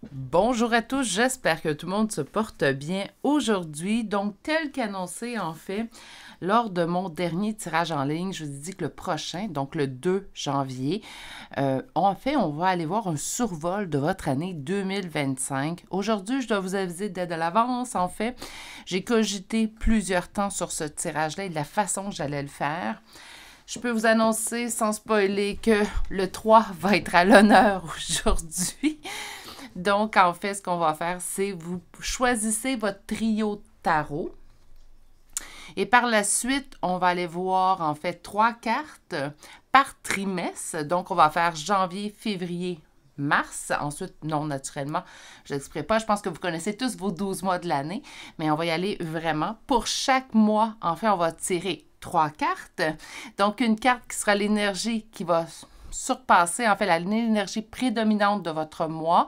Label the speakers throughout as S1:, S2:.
S1: Bonjour à tous, j'espère que tout le monde se porte bien aujourd'hui. Donc, tel qu'annoncé en fait, lors de mon dernier tirage en ligne, je vous ai dit que le prochain, donc le 2 janvier, en fait, on va aller voir un survol de votre année 2025. Aujourd'hui, je dois vous aviser dès de l'avance, en fait. J'ai cogité plusieurs temps sur ce tirage-là et de la façon que j'allais le faire. Je peux vous annoncer, sans spoiler, que le 3 va être à l'honneur aujourd'hui. Donc, en fait, ce qu'on va faire, c'est vous choisissez votre trio de tarot. Et par la suite, on va aller voir, en fait, 3 cartes par trimestre. Donc, on va faire janvier, février, mars. Ensuite, non, naturellement, je n'expliquerai pas. Je pense que vous connaissez tous vos 12 mois de l'année. Mais on va y aller vraiment. Pour chaque mois, en fait, on va tirer 3 cartes. Donc, une carte qui sera l'énergie qui va surpasser, en fait, l'énergie prédominante de votre mois.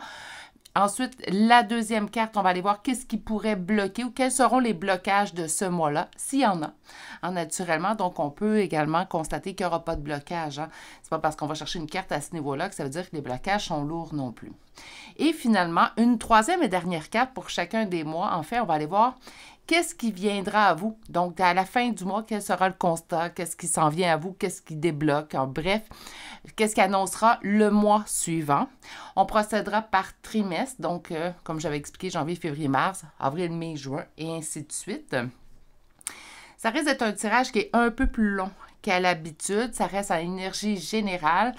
S1: Ensuite, la deuxième carte, on va aller voir qu'est-ce qui pourrait bloquer ou quels seront les blocages de ce mois-là, s'il y en a. Naturellement, donc on peut également constater qu'il n'y aura pas de blocage. C'est pas parce qu'on va chercher une carte à ce niveau-là que ça veut dire que les blocages sont lourds non plus. Et finalement, une troisième et dernière carte pour chacun des mois. En fait, on va aller voir qu'est-ce qui viendra à vous. Donc, à la fin du mois, quel sera le constat? Qu'est-ce qui s'en vient à vous? Qu'est-ce qui débloque? En bref, qu'est-ce qui annoncera le mois suivant? On procédera par trimestre. Donc, comme j'avais expliqué, janvier, février, mars, avril, mai, juin, et ainsi de suite. Ça risque d'être un tirage qui est un peu plus long qu'à l'habitude. Ça reste à énergie générale.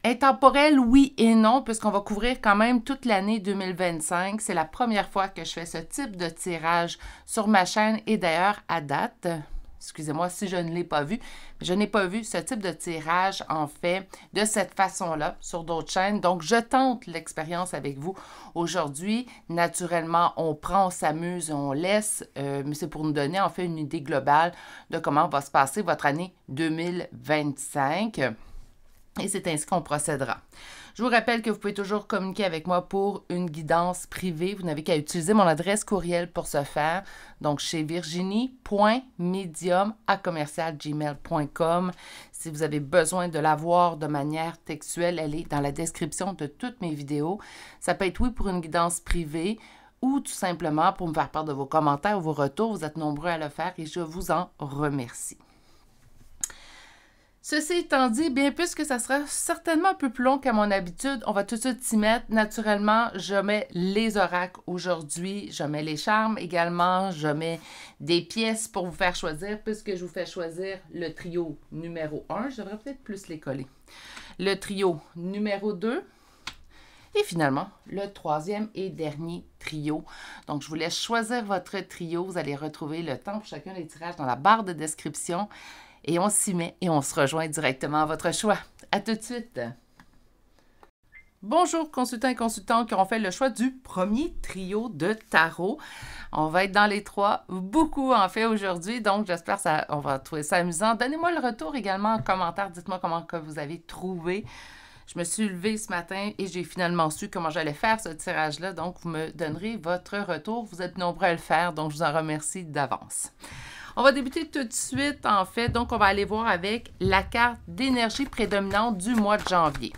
S1: Intemporel, oui et non, puisqu'on va couvrir quand même toute l'année 2025. C'est la première fois que je fais ce type de tirage sur ma chaîne et d'ailleurs à date, excusez-moi si je ne l'ai pas vu, je n'ai pas vu ce type de tirage en fait de cette façon-là sur d'autres chaînes. Donc, je tente l'expérience avec vous aujourd'hui. Naturellement, on prend, on s'amuse, on laisse, mais c'est pour nous donner en fait une idée globale de comment va se passer votre année 2025. Et c'est ainsi qu'on procédera. Je vous rappelle que vous pouvez toujours communiquer avec moi pour une guidance privée. Vous n'avez qu'à utiliser mon adresse courriel pour ce faire. Donc, chez virginie.medium@gmail.com. Si vous avez besoin de la voir de manière textuelle, elle est dans la description de toutes mes vidéos. Ça peut être, oui, pour une guidance privée ou tout simplement pour me faire part de vos commentaires ou vos retours. Vous êtes nombreux à le faire et je vous en remercie. Ceci étant dit, bien puisque ça sera certainement un peu plus long qu'à mon habitude, on va tout de suite s'y mettre. Naturellement, je mets les oracles aujourd'hui, je mets les charmes également, je mets des pièces pour vous faire choisir, puisque je vous fais choisir le trio numéro 1. Je devrais peut-être plus les coller. Le trio numéro 2. Et finalement, le troisième et dernier trio. Donc, je vous laisse choisir votre trio. Vous allez retrouver le temps pour chacun des tirages dans la barre de description. Et on s'y met et on se rejoint directement à votre choix. À tout de suite! Bonjour consultants et consultantes qui auront fait le choix du premier trio de tarot. On va être dans les trois, beaucoup en fait aujourd'hui, donc j'espère qu'on va trouver ça amusant. Donnez-moi le retour également en commentaire, dites-moi comment que vous avez trouvé. Je me suis levée ce matin et j'ai finalement su comment j'allais faire ce tirage-là, donc vous me donnerez votre retour. Vous êtes nombreux à le faire, donc je vous en remercie d'avance. On va débuter tout de suite, en fait. Donc, on va aller voir avec la carte d'énergie prédominante du mois de janvier.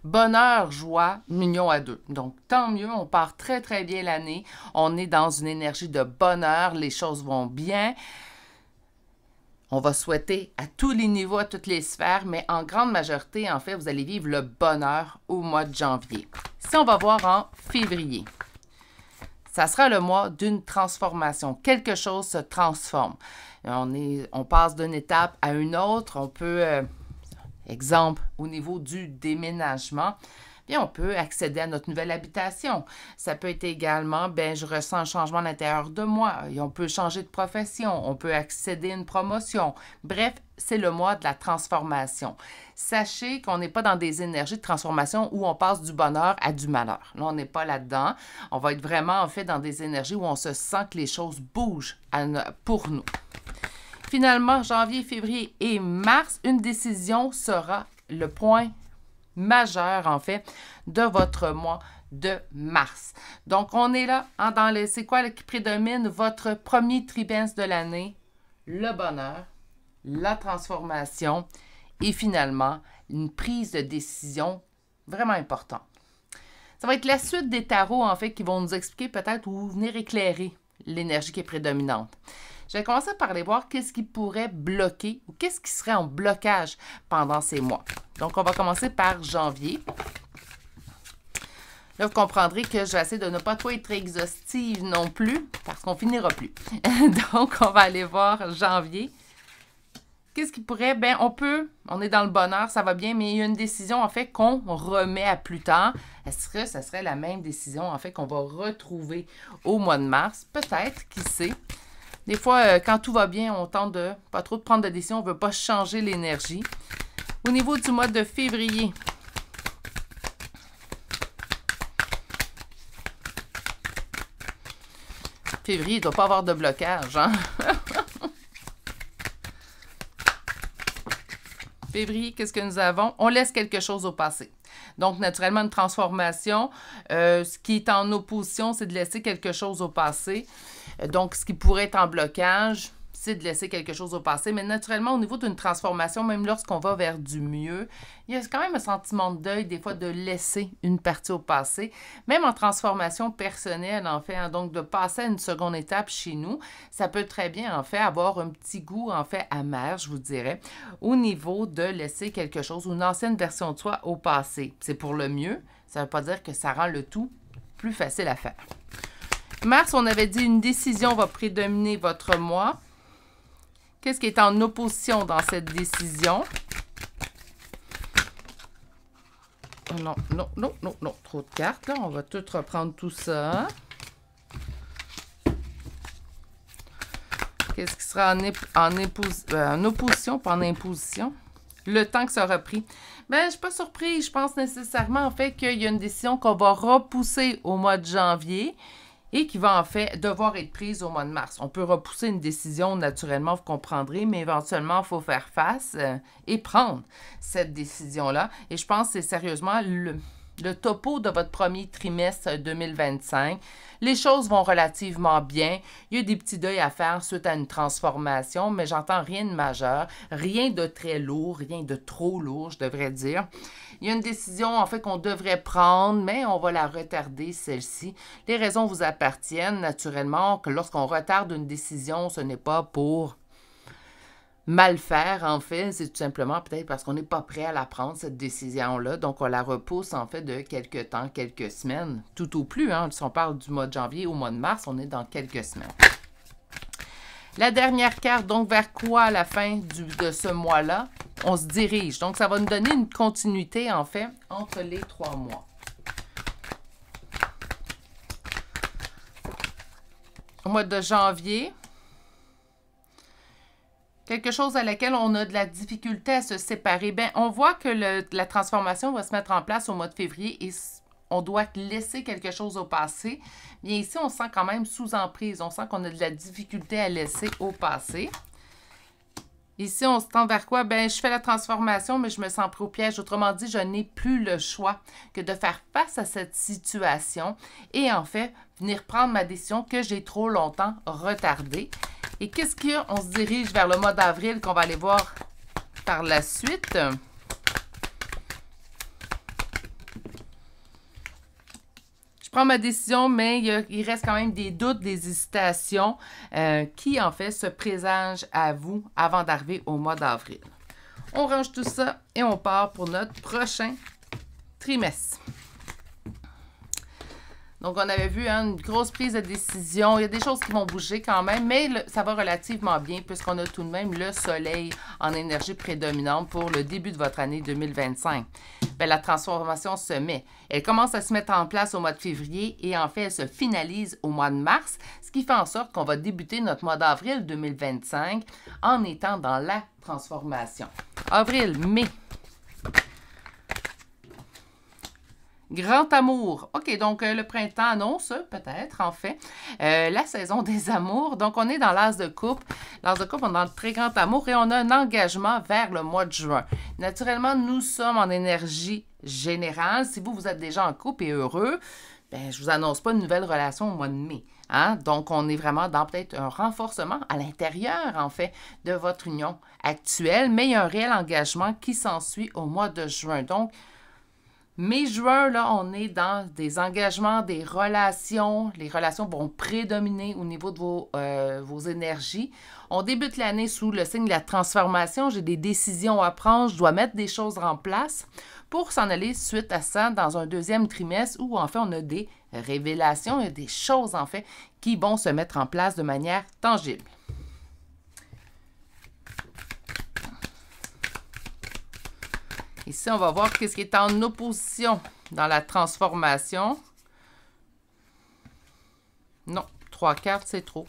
S1: Bonheur, joie, union à deux. Donc, tant mieux, on part très, très bien l'année. On est dans une énergie de bonheur, les choses vont bien. On va souhaiter à tous les niveaux, à toutes les sphères, mais en grande majorité, en fait, vous allez vivre le bonheur au mois de janvier. Si on va voir en février. Ça sera le mois d'une transformation. Quelque chose se transforme. On passe d'une étape à une autre. On peut, exemple, au niveau du déménagement, bien, on peut accéder à notre nouvelle habitation. Ça peut être également, bien, je ressens un changement à l'intérieur de moi. Et on peut changer de profession. On peut accéder à une promotion. Bref, c'est le mois de la transformation. Sachez qu'on n'est pas dans des énergies de transformation où on passe du bonheur à du malheur. Là, on n'est pas là-dedans. On va être vraiment, en fait, dans des énergies où on se sent que les choses bougent pour nous. Finalement, janvier, février et mars, une décision sera le point majeur, en fait, de votre mois de mars. Donc, on est là dans les... C'est quoi qui prédomine votre premier trimestre de l'année? Le bonheur, la transformation et finalement, une prise de décision vraiment importante. Ça va être la suite des tarots, en fait, qui vont nous expliquer peut-être ou venir éclairer l'énergie qui est prédominante. Je vais commencer par aller voir qu'est-ce qui pourrait bloquer ou qu'est-ce qui serait en blocage pendant ces mois. Donc, on va commencer par janvier. Là, vous comprendrez que je vais essayer de ne pas trop être exhaustive non plus, parce qu'on finira plus. Donc, on va aller voir janvier. Qu'est-ce qui pourrait? Bien, on est dans le bonheur, ça va bien, mais il y a une décision, en fait, qu'on remet à plus tard. Est-ce que ça serait la même décision, en fait, qu'on va retrouver au mois de mars? Peut-être, qui sait. Des fois, quand tout va bien, on tente de pas trop de prendre de décision, on ne veut pas changer l'énergie. Au niveau du mois de février, il ne doit pas avoir de blocage, hein? Février, qu'est-ce que nous avons? On laisse quelque chose au passé. Donc, naturellement, une transformation. Ce qui est en opposition, c'est de laisser quelque chose au passé. Donc, ce qui pourrait être en blocage, c'est de laisser quelque chose au passé. Mais naturellement, au niveau d'une transformation, même lorsqu'on va vers du mieux, il y a quand même un sentiment de deuil, des fois, de laisser une partie au passé. Même en transformation personnelle, en fait, hein, donc de passer à une seconde étape chez nous, ça peut très bien, en fait, avoir un petit goût, en fait, amer, je vous dirais, au niveau de laisser quelque chose ou une ancienne version de soi au passé. C'est pour le mieux. Ça ne veut pas dire que ça rend le tout plus facile à faire. Mars, on avait dit une décision va prédominer votre mois. Qu'est-ce qui est en opposition dans cette décision? Non, non, non, non, non. Trop de cartes, là. On va tout reprendre tout ça. Qu'est-ce qui sera en opposition, pas en imposition? Le temps que ça aura pris. Bien, je ne suis pas surprise. Je pense nécessairement, en fait, qu'il y a une décision qu'on va repousser au mois de janvier et qui va en fait devoir être prise au mois de mars. On peut repousser une décision naturellement, vous comprendrez, mais éventuellement, il faut faire face et prendre cette décision-là. Et je pense que c'est sérieusement le topo de votre premier trimestre 2025. Les choses vont relativement bien. Il y a des petits deuils à faire suite à une transformation, mais j'entends rien de majeur, rien de très lourd, rien de trop lourd, je devrais dire. Il y a une décision, en fait, qu'on devrait prendre, mais on va la retarder, celle-ci. Les raisons vous appartiennent, naturellement, que lorsqu'on retarde une décision, ce n'est pas pour mal faire, en fait. C'est tout simplement peut-être parce qu'on n'est pas prêt à la prendre, cette décision-là. Donc, on la repousse, en fait, de quelques temps, quelques semaines, tout au plus. Hein. Si on parle du mois de janvier au mois de mars, on est dans quelques semaines. La dernière carte, donc, vers quoi à la fin de ce mois-là? On se dirige. Donc, ça va nous donner une continuité, en fait, entre les 3 mois. Au mois de janvier, quelque chose à laquelle on a de la difficulté à se séparer. Bien, on voit que la transformation va se mettre en place au mois de février et on doit laisser quelque chose au passé. Bien, ici, on se sent quand même sous emprise. On sent qu'on a de la difficulté à laisser au passé. Ici, on se tend vers quoi? Bien, je fais la transformation, mais je me sens pris au piège. Autrement dit, je n'ai plus le choix que de faire face à cette situation et en fait, venir prendre ma décision que j'ai trop longtemps retardée. Et qu'est-ce qu'il y a? On se dirige vers le mois d'avril qu'on va aller voir par la suite. Je prends ma décision, mais il reste quand même des doutes, des hésitations qui, en fait, se présagent à vous avant d'arriver au mois d'avril. On range tout ça et on part pour notre prochain trimestre. Donc, on avait vu une grosse prise de décision. Il y a des choses qui vont bouger quand même, mais ça va relativement bien puisqu'on a tout de même le soleil en énergie prédominante pour le début de votre année 2025. Bien, la transformation se met. Elle commence à se mettre en place au mois de février et en fait, elle se finalise au mois de mars, ce qui fait en sorte qu'on va débuter notre mois d'avril 2025 en étant dans la transformation. Avril, mai. Grand amour. OK, donc le printemps annonce, peut-être, en fait, la saison des amours. Donc, on est dans l'as de coupe. L'as de coupe, on est dans le très grand amour et on a un engagement vers le mois de juin. Naturellement, nous sommes en énergie générale. Si vous êtes déjà en couple et heureux, bien, je ne vous annonce pas une nouvelle relation au mois de mai. Hein? Donc, on est vraiment dans peut-être un renforcement à l'intérieur, en fait, de votre union actuelle, mais il y a un réel engagement qui s'ensuit au mois de juin. Donc, Mai-juin, là, on est dans des engagements, des relations. Les relations vont prédominer au niveau de vos énergies. On débute l'année sous le signe de la transformation. J'ai des décisions à prendre. Je dois mettre des choses en place pour s'en aller suite à ça dans un deuxième trimestre où, en fait, on a des révélations. Il y a des choses, en fait, qui vont se mettre en place de manière tangible. Ici, on va voir qu'est-ce qui est en opposition dans la transformation. Non, 3 cartes, c'est trop.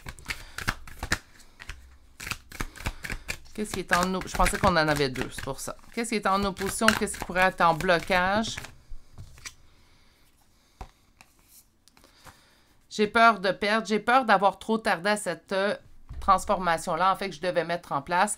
S1: Qu'est-ce qui est en opposition? Je pensais qu'on en avait 2, c'est pour ça. Qu'est-ce qui est en opposition? Qu'est-ce qui pourrait être en blocage? J'ai peur de perdre. J'ai peur d'avoir trop tardé à cette transformation-là, en fait, que je devais mettre en place.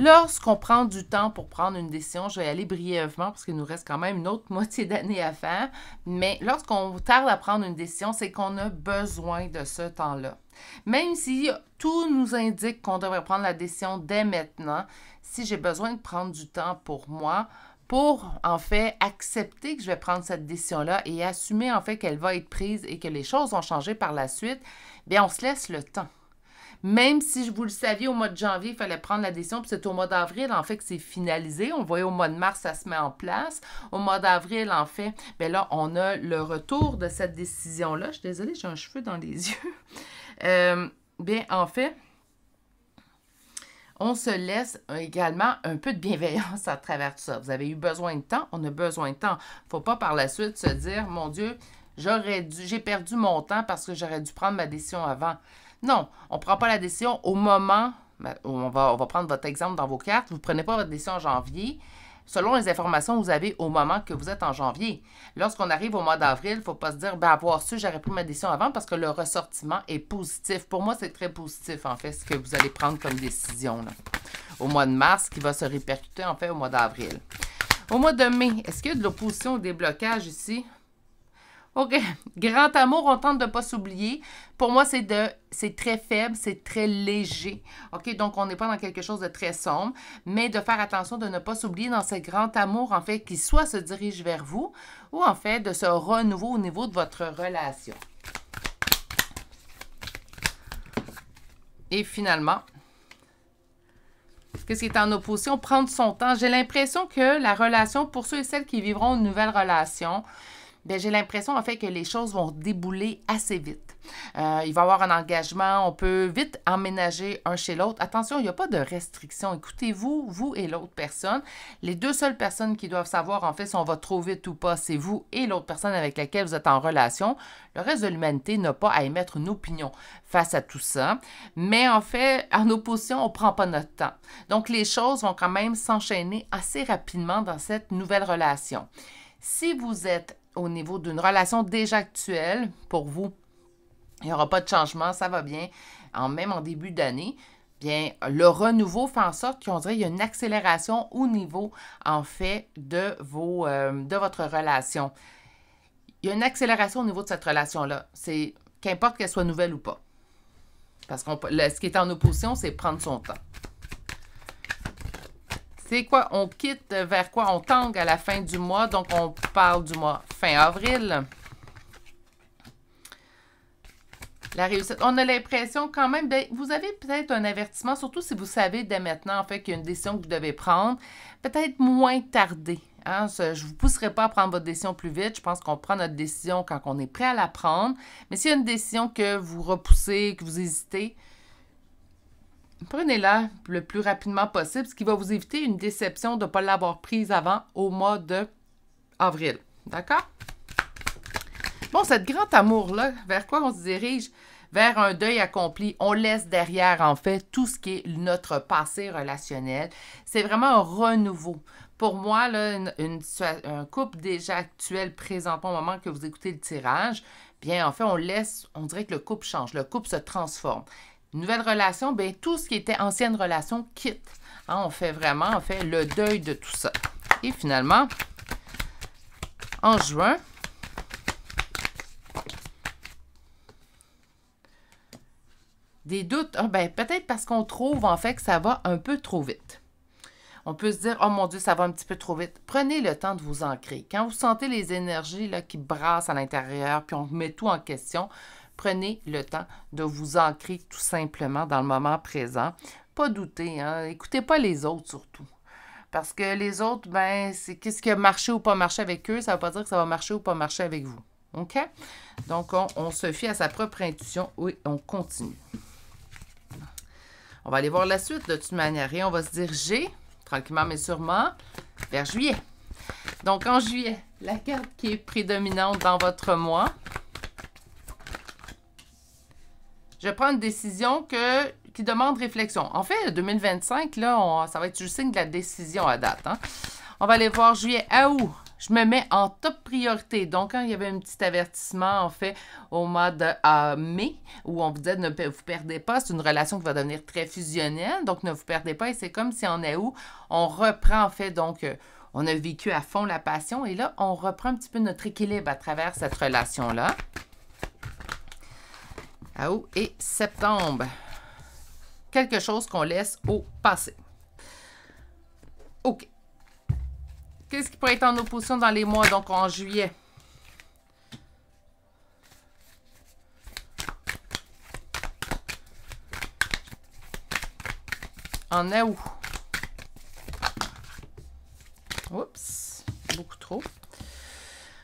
S1: Lorsqu'on prend du temps pour prendre une décision, je vais aller brièvement parce qu'il nous reste quand même une autre moitié d'année à faire, mais lorsqu'on tarde à prendre une décision, c'est qu'on a besoin de ce temps-là. Même si tout nous indique qu'on devrait prendre la décision dès maintenant, si j'ai besoin de prendre du temps pour moi, pour en fait accepter que je vais prendre cette décision-là et assumer en fait qu'elle va être prise et que les choses vont changer par la suite, bien on se laisse le temps. Même si vous le saviez, au mois de janvier, il fallait prendre la décision, puis c'est au mois d'avril, en fait, que c'est finalisé. On voyait au mois de mars, ça se met en place. Au mois d'avril, en fait, bien là, on a le retour de cette décision-là. Je suis désolée, j'ai un cheveu dans les yeux. Bien, en fait, on se laisse également un peu de bienveillance à travers tout ça. Vous avez eu besoin de temps, on a besoin de temps. Il ne faut pas par la suite se dire, mon Dieu, j'ai perdu mon temps parce que j'aurais dû prendre ma décision avant. Non, on ne prend pas la décision au moment, on va prendre votre exemple dans vos cartes, vous ne prenez pas votre décision en janvier, selon les informations que vous avez au moment que vous êtes en janvier. Lorsqu'on arrive au mois d'avril, il ne faut pas se dire, avoir su, j'aurais pris ma décision avant parce que le ressortiment est positif. Pour moi, c'est très positif, en fait, ce que vous allez prendre comme décision là, au mois de mars, qui va se répercuter, en fait, au mois d'avril. Au mois de mai, est-ce qu'il y a de l'opposition ou des blocages ici? OK. Grand amour, on tente de ne pas s'oublier. Pour moi, c'est très faible, c'est très léger. OK? Donc, on n'est pas dans quelque chose de très sombre, mais de faire attention de ne pas s'oublier dans ce grand amour, en fait, qui soit se dirige vers vous ou, en fait, de ce renouveau au niveau de votre relation. Et finalement, qu'est-ce qui est en opposition? Prendre son temps. J'ai l'impression que la relation, pour ceux et celles qui vivront une nouvelle relation, bien, j'ai l'impression, en fait, que les choses vont débouler assez vite. Il va y avoir un engagement, on peut vite emménager un chez l'autre. Attention, il n'y a pas de restriction. Écoutez-vous, vous et l'autre personne. Les deux seules personnes qui doivent savoir, en fait, si on va trop vite ou pas, c'est vous et l'autre personne avec laquelle vous êtes en relation. Le reste de l'humanité n'a pas à émettre une opinion face à tout ça. Mais en fait, en opposition, on ne prend pas notre temps. Donc, les choses vont quand même s'enchaîner assez rapidement dans cette nouvelle relation. Si vous êtes au niveau d'une relation déjà actuelle, pour vous, il n'y aura pas de changement, ça va bien, même en début d'année, bien, le renouveau fait en sorte qu'on dirait qu'il y a une accélération au niveau, en fait, de votre relation. Il y a une accélération au niveau de cette relation-là. C'est qu'importe qu'elle soit nouvelle ou pas. Parce que ce qui est en opposition, c'est prendre son temps. C'est quoi? On quitte vers quoi? On tangue à la fin du mois, donc on parle du mois fin avril. La réussite. On a l'impression quand même, vous avez peut-être un avertissement, surtout si vous savez dès maintenant, en fait, qu'il y a une décision que vous devez prendre, peut-être moins tarder. Hein? Je ne vous pousserai pas à prendre votre décision plus vite. Je pense qu'on prend notre décision quand on est prêt à la prendre. Mais s'il y a une décision que vous repoussez, que vous hésitez, prenez-la le plus rapidement possible, ce qui va vous éviter une déception de ne pas l'avoir prise avant au mois d'avril. D'accord? Bon, cette grand amour-là, vers quoi on se dirige? Vers un deuil accompli. On laisse derrière, en fait, tout ce qui est notre passé relationnel. C'est vraiment un renouveau. Pour moi, là, un couple déjà actuel, présentement, au moment que vous écoutez le tirage, bien, en fait, on dirait que le couple change, le couple se transforme. Nouvelle relation, bien, tout ce qui était ancienne relation quitte. Hein, on fait vraiment, en fait, le deuil de tout ça. Et finalement, en juin, des doutes, ben, peut-être parce qu'on trouve, en fait, que ça va un peu trop vite. On peut se dire, oh mon Dieu, ça va un petit peu trop vite. Prenez le temps de vous ancrer. Quand vous sentez les énergies là, qui brassent à l'intérieur, puis on met tout en question, prenez le temps de vous ancrer tout simplement dans le moment présent. Pas douter, hein? Écoutez pas les autres surtout. Parce que les autres, ben, c'est qu'est-ce qui a marché ou pas marché avec eux, ça ne veut pas dire que ça va marcher ou pas marcher avec vous. OK? Donc, on se fie à sa propre intuition. Oui, on continue. On va aller voir la suite de toute manière. Et on va se diriger, tranquillement mais sûrement, vers juillet. Donc, en juillet, la carte qui est prédominante dans votre mois, je prends une décision qui demande réflexion. En fait, 2025, là, ça va être le signe de la décision à date. Hein? On va aller voir juillet à août. Je me mets en top priorité. Donc, quand il y avait un petit avertissement, en fait, au mois de mai, où on vous disait ne vous perdez pas, c'est une relation qui va devenir très fusionnelle. Donc, ne vous perdez pas. Et c'est comme si en août, on reprend, en fait, donc, on a vécu à fond la passion. Et là, on reprend un petit peu notre équilibre à travers cette relation-là. À août et septembre. Quelque chose qu'on laisse au passé. OK. Qu'est-ce qui pourrait être en opposition dans les mois, donc en juillet? En août. Oups, beaucoup trop.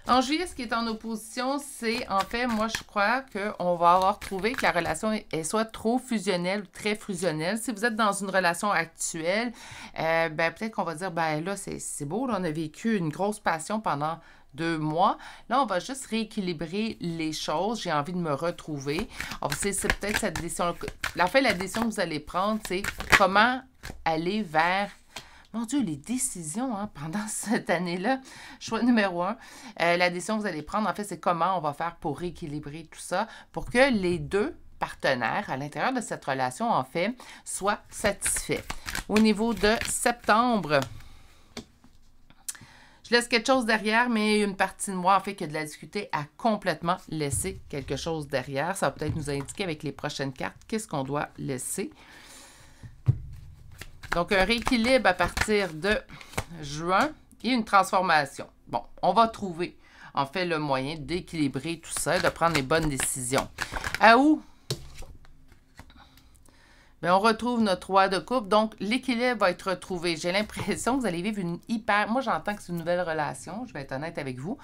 S1: En juillet, ce qui est en opposition, c'est, en fait, moi, je crois qu'on va avoir trouvé que la relation est soit trop fusionnelle ou très fusionnelle. Si vous êtes dans une relation actuelle, ben, peut-être qu'on va dire, ben là, c'est beau, là, on a vécu une grosse passion pendant 2 mois. Là, on va juste rééquilibrer les choses. J'ai envie de me retrouver. C'est peut-être cette décision. En fait, la décision que vous allez prendre, c'est comment aller vers... Mon Dieu, les décisions hein, pendant cette année-là. Choix numéro 1. La décision que vous allez prendre, en fait, c'est comment on va faire pour rééquilibrer tout ça pour que les deux partenaires à l'intérieur de cette relation, en fait, soient satisfaits. Au niveau de septembre, je laisse quelque chose derrière, mais une partie de moi, en fait, qui a de la difficulté à complètement laisser quelque chose derrière. Ça va peut-être nous indiquer avec les prochaines cartes qu'est-ce qu'on doit laisser. Donc, un rééquilibre à partir de juin et une transformation. Bon, on va trouver, en fait, le moyen d'équilibrer tout ça, de prendre les bonnes décisions. À août, bien, on retrouve notre roi de coupe. Donc, l'équilibre va être retrouvé. J'ai l'impression que vous allez vivre une hyper... Moi, j'entends que c'est une nouvelle relation. Je vais être honnête avec vous.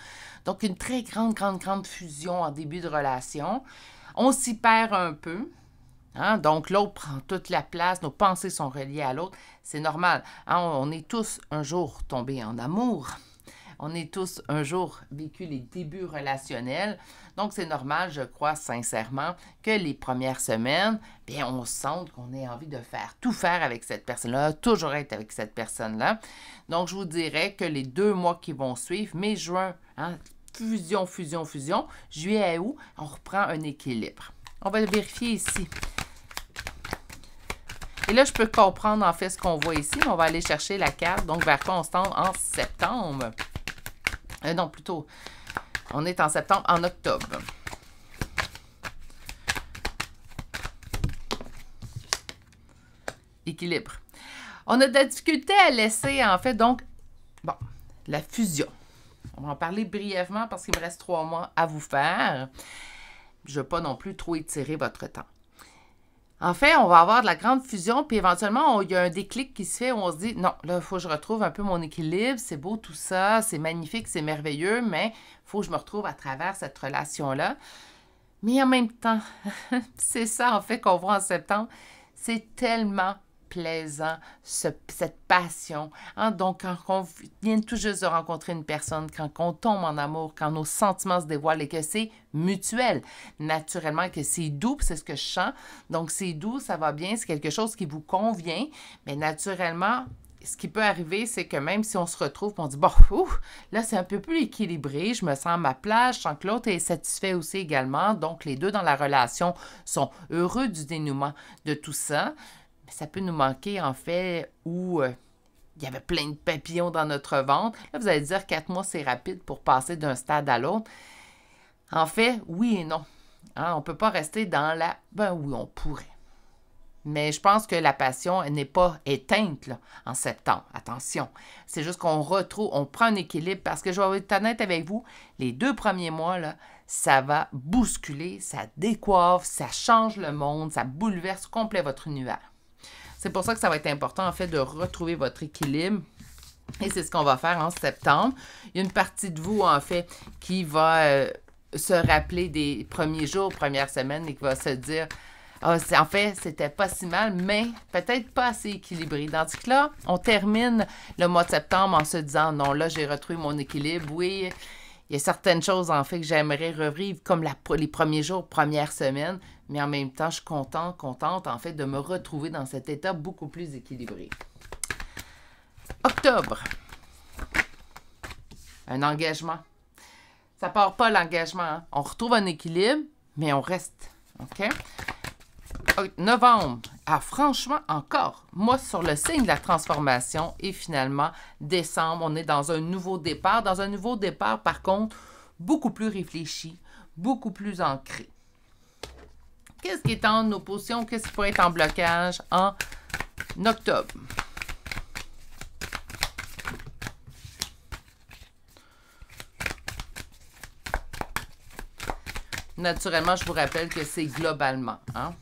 S1: Donc, une très grande fusion en début de relation. On s'y perd un peu. Hein? Donc, l'autre prend toute la place, nos pensées sont reliées à l'autre. C'est normal. Hein? On est tous un jour tombés en amour. On est tous un jour vécu les débuts relationnels. Donc, c'est normal, je crois sincèrement, que les premières semaines, bien, on sente qu'on ait envie de tout faire avec cette personne-là, toujours être avec cette personne-là. Donc, je vous dirais que les 2 mois qui vont suivre, mai, juin, hein, fusion, juillet à août, on reprend un équilibre. On va le vérifier ici. Et là, je peux comprendre en fait ce qu'on voit ici. On va aller chercher la carte. Donc, vers quoi on se tend en septembre? Non, plutôt, on est en septembre, en octobre. Équilibre. On a de la difficulté à laisser, en fait, donc, bon, la fusion. On va en parler brièvement parce qu'il me reste 3 mois à vous faire. Je ne veux pas non plus trop étirer votre temps. En fait, on va avoir de la grande fusion, puis éventuellement, il y a un déclic qui se fait où on se dit, non, là, il faut que je retrouve un peu mon équilibre, c'est beau tout ça, c'est magnifique, c'est merveilleux, mais il faut que je me retrouve à travers cette relation-là. Mais en même temps, c'est ça, en fait, qu'on voit en septembre, c'est tellement plaisant, cette passion. Hein? Donc, quand on vient tout juste de rencontrer une personne, quand on tombe en amour, quand nos sentiments se dévoilent et que c'est mutuel, naturellement que c'est doux, c'est ce que je sens. Donc, c'est doux, ça va bien, c'est quelque chose qui vous convient, mais naturellement, ce qui peut arriver, c'est que même si on se retrouve et on dit, bon, là, c'est un peu plus équilibré, je me sens à ma place, je sens que l'autre est satisfait aussi également, donc les deux dans la relation sont heureux du dénouement de tout ça. Mais ça peut nous manquer, en fait, où il y avait plein de papillons dans notre ventre. Là, vous allez dire 4 mois, c'est rapide pour passer d'un stade à l'autre. En fait, oui et non. Hein, on ne peut pas rester dans la... Ben oui, on pourrait. Mais je pense que la passion n'est pas éteinte là, en septembre. Attention. C'est juste qu'on retrouve, on prend un équilibre parce que je vais être honnête avec vous, les 2 premiers mois, là, ça va bousculer, ça décoiffe, ça change le monde, ça bouleverse complet votre univers. C'est pour ça que ça va être important, en fait, de retrouver votre équilibre. Et c'est ce qu'on va faire en septembre. Il y a une partie de vous, en fait, qui va se rappeler des premiers jours, premières semaines et qui va se dire ah, en fait, c'était pas si mal, mais peut-être pas assez équilibré. Tandis que là, on termine le mois de septembre en se disant non, là, j'ai retrouvé mon équilibre. Oui, il y a certaines choses, en fait, que j'aimerais revivre comme les premiers jours, première semaine, mais en même temps, je suis contente, en fait, de me retrouver dans cet état beaucoup plus équilibré. Octobre. Un engagement. Ça part pas l'engagement. Hein? On retrouve un équilibre, mais on reste. OK? Novembre. Ah, franchement, encore. Moi, sur le signe de la transformation. Et finalement, décembre, on est dans un nouveau départ. Dans un nouveau départ, par contre, beaucoup plus réfléchi, beaucoup plus ancré. Qu'est-ce qui est en opposition? Qu'est-ce qui pourrait être en blocage en octobre? Naturellement, je vous rappelle que c'est globalement. Hein?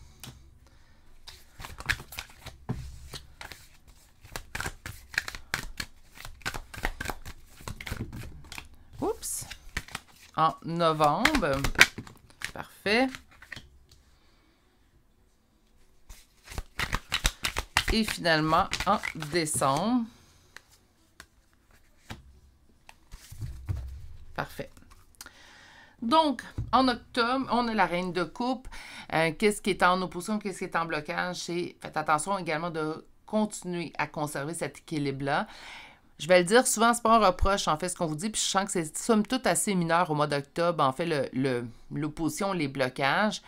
S1: Oups! En novembre. Parfait. Et finalement, en décembre. Parfait. Donc, en octobre, on a la reine de coupe. Qu'est-ce qui est en opposition, qu'est-ce qui est en blocage? Faites attention également de continuer à conserver cet équilibre-là. Je vais le dire souvent, c'est pas un reproche, en fait, ce qu'on vous dit, puis je sens que c'est somme toute assez mineur au mois d'octobre, en fait, l'opposition, les blocages.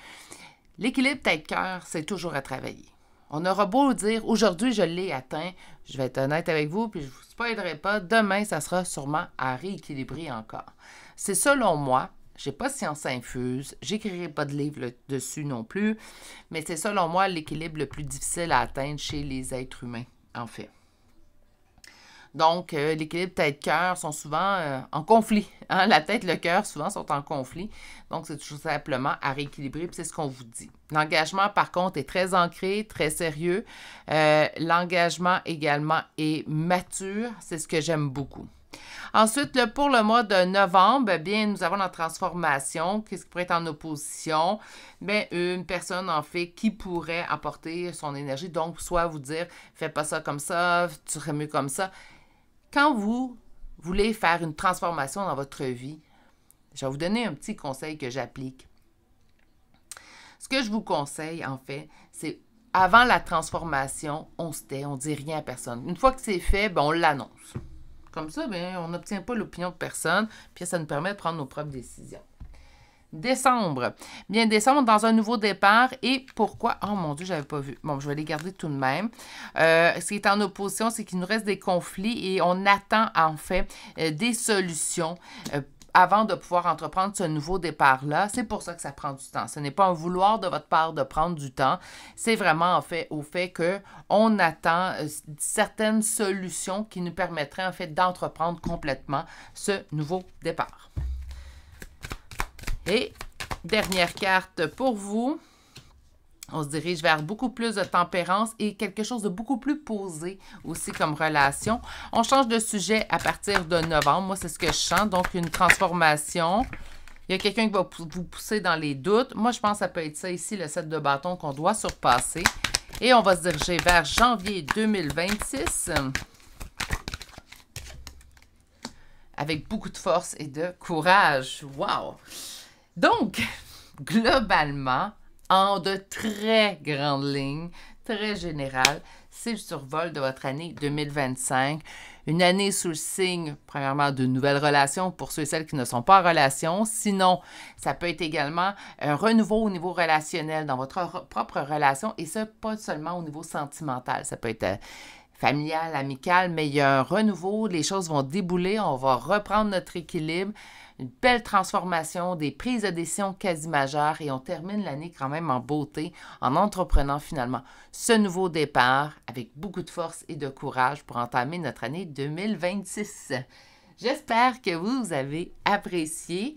S1: L'équilibre tête-cœur, c'est toujours à travailler. On aura beau dire, aujourd'hui, je l'ai atteint, je vais être honnête avec vous, puis je ne vous spoilerai pas, demain, ça sera sûrement à rééquilibrer encore. C'est selon moi, je n'ai pas science infuse, j'écrirai pas de livre dessus non plus, mais c'est selon moi l'équilibre le plus difficile à atteindre chez les êtres humains, en fait. Donc, l'équilibre tête-cœur sont souvent en conflit. Hein? La tête et le cœur, souvent, sont en conflit. Donc, c'est tout simplement à rééquilibrer, puis c'est ce qu'on vous dit. L'engagement, par contre, est très ancré, très sérieux. L'engagement également est mature. C'est ce que j'aime beaucoup. Ensuite, pour le mois de novembre, bien, nous avons la transformation. Qu'est-ce qui pourrait être en opposition? Bien, une personne, en fait, qui pourrait apporter son énergie. Donc, soit vous dire, fais pas ça comme ça, tu serais mieux comme ça. Quand vous voulez faire une transformation dans votre vie, je vais vous donner un petit conseil que j'applique. Ce que je vous conseille, en fait, c'est avant la transformation, on se tait, on ne dit rien à personne. Une fois que c'est fait, bien, on l'annonce. Comme ça, bien, on n'obtient pas l'opinion de personne, puis ça nous permet de prendre nos propres décisions. Décembre. Bien, décembre, dans un nouveau départ. Et pourquoi? Oh mon Dieu, je n'avais pas vu. Bon, je vais les garder tout de même. Ce qui est en opposition, c'est qu'il nous reste des conflits et on attend, en fait, des solutions avant de pouvoir entreprendre ce nouveau départ-là. C'est pour ça que ça prend du temps. Ce n'est pas un vouloir de votre part de prendre du temps. C'est vraiment, en fait, au fait qu'on attend certaines solutions qui nous permettraient, en fait, d'entreprendre complètement ce nouveau départ. Et dernière carte pour vous. On se dirige vers beaucoup plus de tempérance et quelque chose de beaucoup plus posé aussi comme relation. On change de sujet à partir de novembre. Moi, c'est ce que je sens. Donc, une transformation. Il y a quelqu'un qui va vous pousser dans les doutes. Moi, je pense que ça peut être ça ici, le 7 de bâton qu'on doit surpasser. Et on va se diriger vers janvier 2026. Avec beaucoup de force et de courage. Wow! Donc, globalement, en de très grandes lignes, très générales, c'est le survol de votre année 2025. Une année sous le signe, premièrement, de nouvelles relations pour ceux et celles qui ne sont pas en relation. Sinon, ça peut être également un renouveau au niveau relationnel dans votre propre relation et ça, pas seulement au niveau sentimental. Ça peut être familial, amical, mais il y a un renouveau, les choses vont débouler, on va reprendre notre équilibre, une belle transformation, des prises de décision quasi majeures et on termine l'année quand même en beauté en entreprenant finalement ce nouveau départ avec beaucoup de force et de courage pour entamer notre année 2026. J'espère que vous avez apprécié.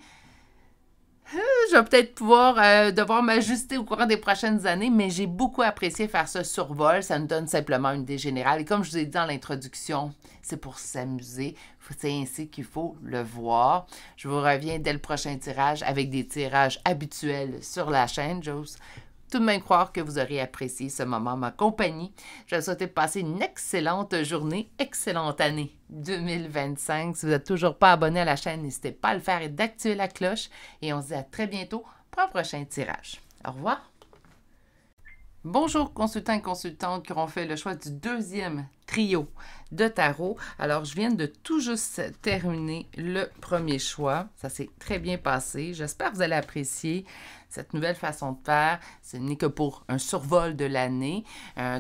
S1: Je vais peut-être pouvoir devoir m'ajuster au courant des prochaines années, mais j'ai beaucoup apprécié faire ce survol. Ça nous donne simplement une idée générale. Et comme je vous ai dit dans l'introduction, c'est pour s'amuser. C'est ainsi qu'il faut le voir. Je vous reviens dès le prochain tirage avec des tirages habituels sur la chaîne. J'ose tout de même croire que vous aurez apprécié ce moment, ma compagnie. Je vous souhaite de passer une excellente journée, excellente année 2025. Si vous n'êtes toujours pas abonné à la chaîne, n'hésitez pas à le faire et d'activer la cloche. Et on se dit à très bientôt pour un prochain tirage. Au revoir. Bonjour consultants et consultantes qui auront fait le choix du deuxième trio de tarot. Alors, je viens de tout juste terminer le premier choix. Ça s'est très bien passé. J'espère que vous allez apprécier cette nouvelle façon de faire. Ce n'est que pour un survol de l'année.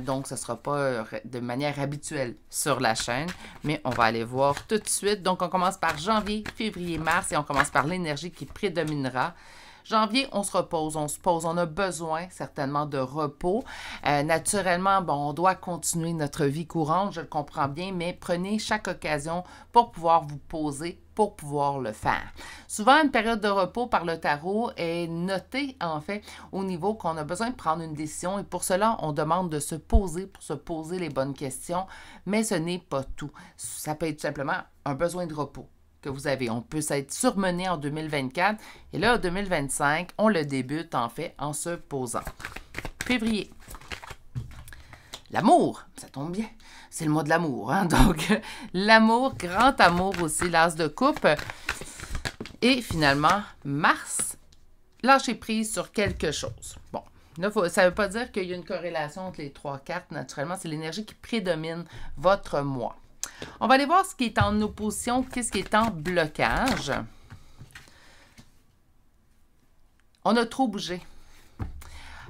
S1: Donc, ce ne sera pas de manière habituelle sur la chaîne. Mais on va aller voir tout de suite. Donc, on commence par janvier, février, mars et on commence par l'énergie qui prédominera. Janvier, on se repose, on se pose, on a besoin certainement de repos. Naturellement, bon, on doit continuer notre vie courante, je le comprends bien, mais prenez chaque occasion pour pouvoir vous poser, pour pouvoir le faire. Souvent, une période de repos par le tarot est notée, en fait, au niveau qu'on a besoin de prendre une décision et pour cela, on demande de se poser pour se poser les bonnes questions, mais ce n'est pas tout. Ça peut être tout simplement un besoin de repos que vous avez. On peut s'être surmené en 2024 et là, en 2025, on le débute en fait en se posant. Février. L'amour, ça tombe bien. C'est le mois de l'amour, hein? Donc, l'amour, grand amour aussi, l'as de coupe. Et finalement, mars, lâcher prise sur quelque chose. Bon, là, ça ne veut pas dire qu'il y a une corrélation entre les trois cartes. Naturellement, c'est l'énergie qui prédomine votre mois. On va aller voir ce qui est en opposition, qu'est-ce qui est en blocage. On a trop bougé.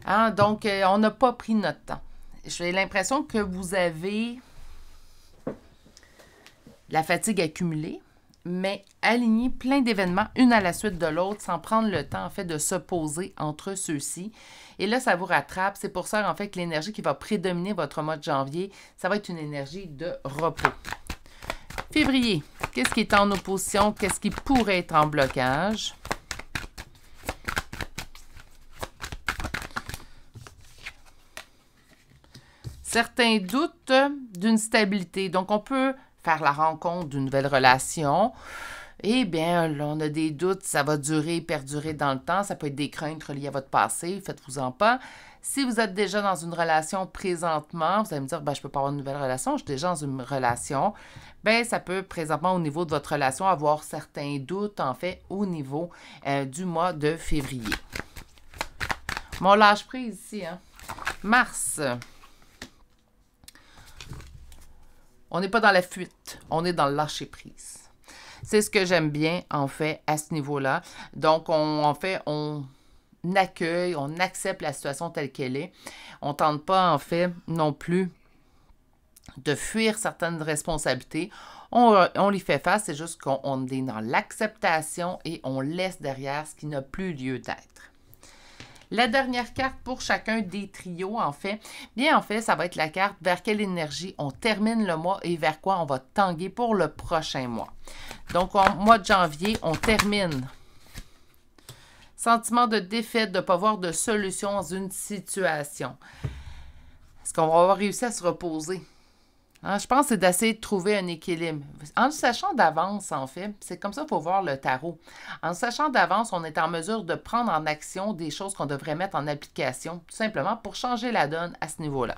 S1: Hein? Donc, on n'a pas pris notre temps. J'ai l'impression que vous avez la fatigue accumulée, mais aligné plein d'événements, une à la suite de l'autre, sans prendre le temps, en fait, de se poser entre ceux-ci. Et là, ça vous rattrape. C'est pour ça, en fait, que l'énergie qui va prédominer votre mois de janvier, ça va être une énergie de repos. Février, qu'est-ce qui est en opposition? Qu'est-ce qui pourrait être en blocage? Certains doutes d'une stabilité. Donc, on peut faire la rencontre d'une nouvelle relation. Eh bien, là, on a des doutes, ça va durer, perdurer dans le temps. Ça peut être des craintes reliées à votre passé, faites-vous-en pas. Si vous êtes déjà dans une relation présentement, vous allez me dire, ben, je ne peux pas avoir une nouvelle relation, je suis déjà dans une relation. Bien, ça peut présentement au niveau de votre relation avoir certains doutes, en fait, au niveau du mois de février. Mon lâche prise ici, hein. Mars. On n'est pas dans la fuite, on est dans le lâcher prise. C'est ce que j'aime bien, en fait, à ce niveau-là. Donc, on accueille, on accepte la situation telle qu'elle est. On ne tente pas, en fait, non plus de fuir certaines responsabilités. On les fait face, c'est juste qu'on est dans l'acceptation et on laisse derrière ce qui n'a plus lieu d'être. La dernière carte pour chacun des trios, en fait, bien en fait, ça va être la carte vers quelle énergie on termine le mois et vers quoi on va tanguer pour le prochain mois. Donc, au mois de janvier, on termine. Sentiment de défaite, de ne pas voir de solution dans une situation. Est-ce qu'on va avoir réussi à se reposer? Hein, je pense que c'est d'essayer de trouver un équilibre. En le sachant d'avance, en fait, c'est comme ça qu'il faut voir le tarot. En le sachant d'avance, on est en mesure de prendre en action des choses qu'on devrait mettre en application, tout simplement pour changer la donne à ce niveau-là.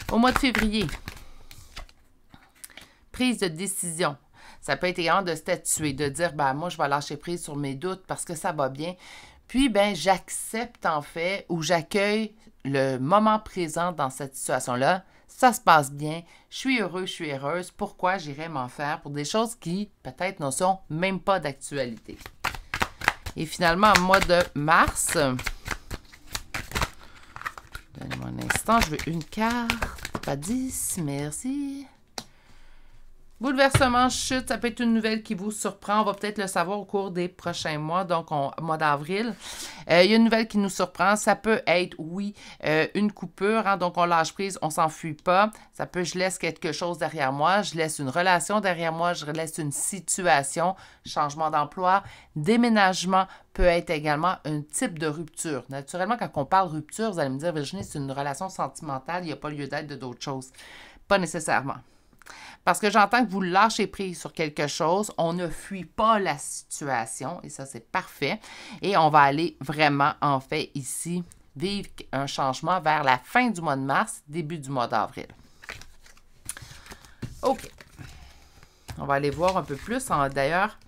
S1: Au mois de février, prise de décision. Ça peut être également de statuer, de dire, ben moi, je vais lâcher prise sur mes doutes parce que ça va bien. Puis, ben j'accepte, en fait, ou j'accueille le moment présent dans cette situation-là. Ça se passe bien, je suis heureux, je suis heureuse. Pourquoi j'irais m'en faire pour des choses qui, peut-être, ne sont même pas d'actualité? Et finalement, en mois de mars, donnez-moi un instant, je veux une carte. Pas 10, merci. Bouleversement, chute, ça peut être une nouvelle qui vous surprend. On va peut-être le savoir au cours des prochains mois, donc mois d'avril. Il y a une nouvelle qui nous surprend. Ça peut être, oui, une coupure. Hein, donc, on lâche prise, on s'enfuit pas. Ça peut, je laisse quelque chose derrière moi. Je laisse une relation derrière moi. Je laisse une situation, changement d'emploi. Déménagement peut être également un type de rupture. Naturellement, quand on parle rupture, vous allez me dire, Virginie, c'est une relation sentimentale. Il n'y a pas lieu d'être de d'autres choses. Pas nécessairement. Parce que j'entends que vous lâchez prise sur quelque chose, on ne fuit pas la situation, et ça, c'est parfait. Et on va aller vraiment, en fait, ici, vivre un changement vers la fin du mois de mars, début du mois d'avril. OK. On va aller voir un peu plus, d'ailleurs,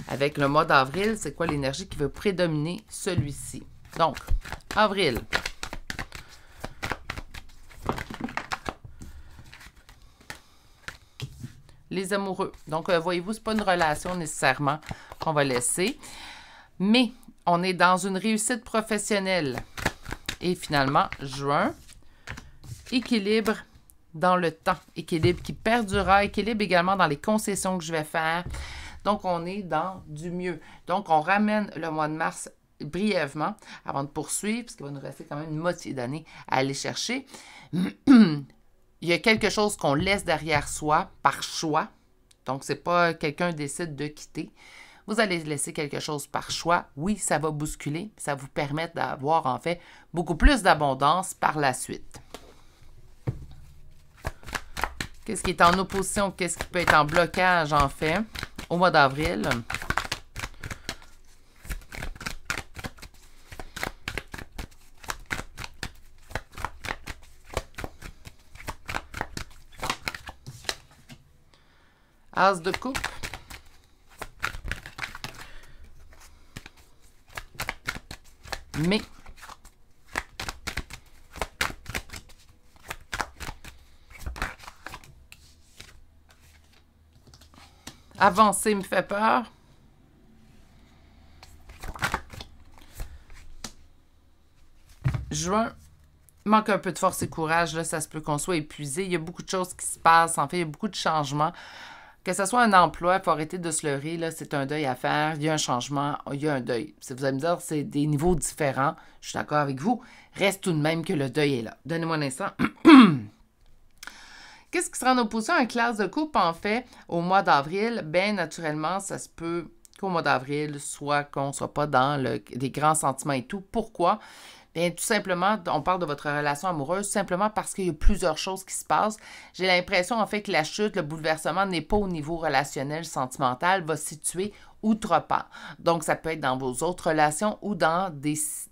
S1: avec le mois d'avril, c'est quoi l'énergie qui veut prédominer celui-ci. Donc, avril. Les amoureux. Donc, voyez-vous, ce n'est pas une relation nécessairement qu'on va laisser. Mais, on est dans une réussite professionnelle. Et finalement, juin, équilibre dans le temps. Équilibre qui perdurera. Équilibre également dans les concessions que je vais faire. Donc, on est dans du mieux. Donc, on ramène le mois de mars brièvement avant de poursuivre, parce qu'il va nous rester quand même une moitié d'année à aller chercher. Il y a quelque chose qu'on laisse derrière soi par choix. Donc, ce n'est pas quelqu'un décide de quitter. Vous allez laisser quelque chose par choix. Oui, ça va bousculer. Ça va vous permettre d'avoir, en fait, beaucoup plus d'abondance par la suite. Qu'est-ce qui est en opposition? Qu'est-ce qui peut être en blocage, en fait, au mois d'avril? As de coupe. Mais. Avancer me fait peur. Juin. Manque un peu de force et courage. Là, ça se peut qu'on soit épuisé. Il y a beaucoup de choses qui se passent. En fait, il y a beaucoup de changements. Que ce soit un emploi, il faut arrêter de se leurrer, là, c'est un deuil à faire, il y a un changement, il y a un deuil. Si vous allez me dire, c'est des niveaux différents, je suis d'accord avec vous, reste tout de même que le deuil est là. Donnez-moi un instant. Qu'est-ce qui sera en opposition à une classe de coupe, en fait, au mois d'avril? Bien, naturellement, ça se peut qu'au mois d'avril, soit qu'on ne soit pas dans des grands sentiments et tout. Pourquoi? Bien, tout simplement, on parle de votre relation amoureuse, simplement parce qu'il y a plusieurs choses qui se passent. J'ai l'impression, en fait, que la chute, le bouleversement n'est pas au niveau relationnel, sentimental, va se situer outre part. Donc, ça peut être dans vos autres relations ou dans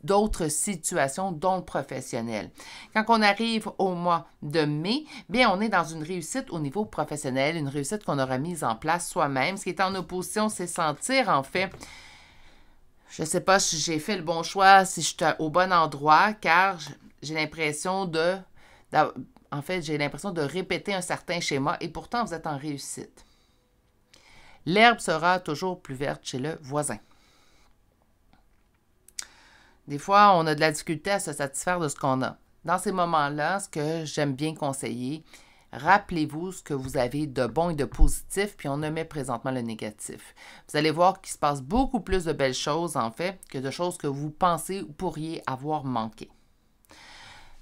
S1: d'autres situations, dont professionnelles. Quand on arrive au mois de mai, bien, on est dans une réussite au niveau professionnel, une réussite qu'on aura mise en place soi-même. Ce qui est en opposition, c'est sentir, en fait, je ne sais pas si j'ai fait le bon choix, si je suis au bon endroit, car j'ai l'impression en fait, j'ai l'impression de répéter un certain schéma et pourtant, vous êtes en réussite. L'herbe sera toujours plus verte chez le voisin. Des fois, on a de la difficulté à se satisfaire de ce qu'on a. Dans ces moments-là, ce que j'aime bien conseiller, rappelez-vous ce que vous avez de bon et de positif, puis on omet présentement le négatif. Vous allez voir qu'il se passe beaucoup plus de belles choses, en fait, que de choses que vous pensez ou pourriez avoir manqué.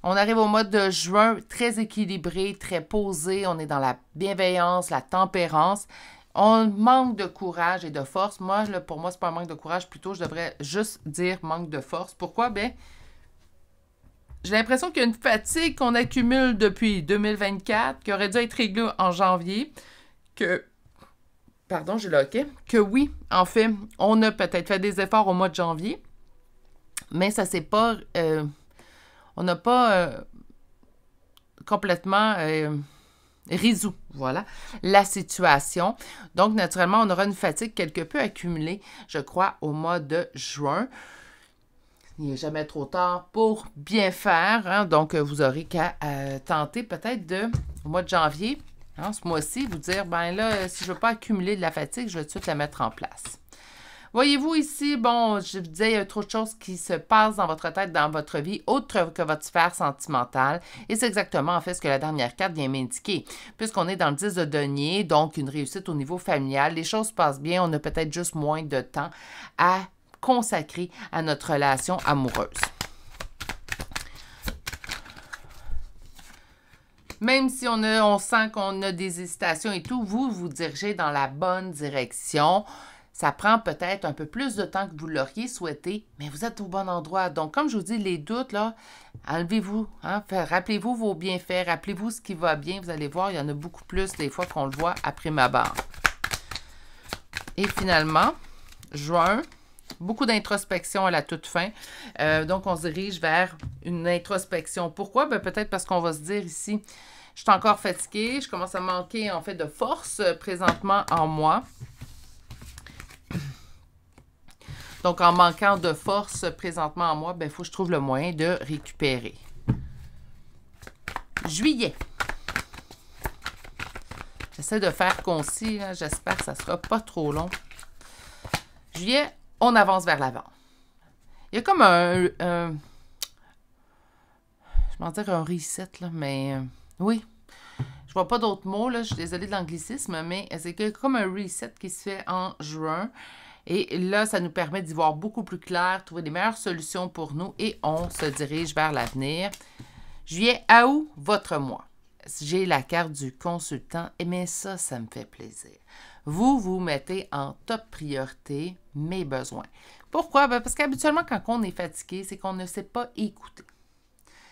S1: On arrive au mois de juin, très équilibré, très posé. On est dans la bienveillance, la tempérance. On manque de courage et de force. Moi, là, pour moi, c'est pas un manque de courage. Plutôt, je devrais juste dire manque de force. Pourquoi? Bien, j'ai l'impression qu'il y a une fatigue qu'on accumule depuis 2024, qui aurait dû être réglée en janvier, pardon, j'ai le hockey, que oui, en fait, on a peut-être fait des efforts au mois de janvier, mais ça s'est pas, on n'a pas complètement résolu, voilà, la situation. Donc, naturellement, on aura une fatigue quelque peu accumulée, je crois, au mois de juin. Il n'est jamais trop tard pour bien faire. Hein? Donc, vous aurez qu'à tenter peut-être au mois de janvier, hein, ce mois-ci, vous dire, ben là, si je ne veux pas accumuler de la fatigue, je vais tout de suite la mettre en place. Voyez-vous ici, bon, je vous disais, il y a trop de choses qui se passent dans votre tête, dans votre vie, autre que votre sphère sentimentale. Et c'est exactement, en fait, ce que la dernière carte vient m'indiquer. Puisqu'on est dans le 10 de denier, donc une réussite au niveau familial, les choses se passent bien, on a peut-être juste moins de temps à consacrer à notre relation amoureuse. Même si on sent qu'on a des hésitations et tout, vous vous dirigez dans la bonne direction. Ça prend peut-être un peu plus de temps que vous l'auriez souhaité, mais vous êtes au bon endroit. Donc, comme je vous dis, les doutes, là, enlevez-vous. Hein? Rappelez-vous vos bienfaits, rappelez-vous ce qui va bien. Vous allez voir, il y en a beaucoup plus des fois qu'on le voit après ma barre. Et finalement, juin, beaucoup d'introspection à la toute fin. Donc, on se dirige vers une introspection. Pourquoi? Ben, peut-être parce qu'on va se dire ici, je suis encore fatiguée, je commence à manquer en fait de force présentement en moi. Donc, en manquant de force présentement en moi, il faut que je trouve le moyen de récupérer. Juillet. J'essaie de faire concis, j'espère que ça ne sera pas trop long. Juillet, on avance vers l'avant. Il y a comme je vais en dire un reset, là, mais oui. Je vois pas d'autres mots, là, je suis désolée de l'anglicisme, mais c'est comme un reset qui se fait en juin. Et là, ça nous permet d'y voir beaucoup plus clair, trouver des meilleures solutions pour nous et on se dirige vers l'avenir. Juillet à août, votre mois. J'ai la carte du consultant, mais ça me fait plaisir. Vous vous mettez en top priorité mes besoins. Pourquoi? Ben parce qu'habituellement, quand on est fatigué, c'est qu'on ne sait pas écouter.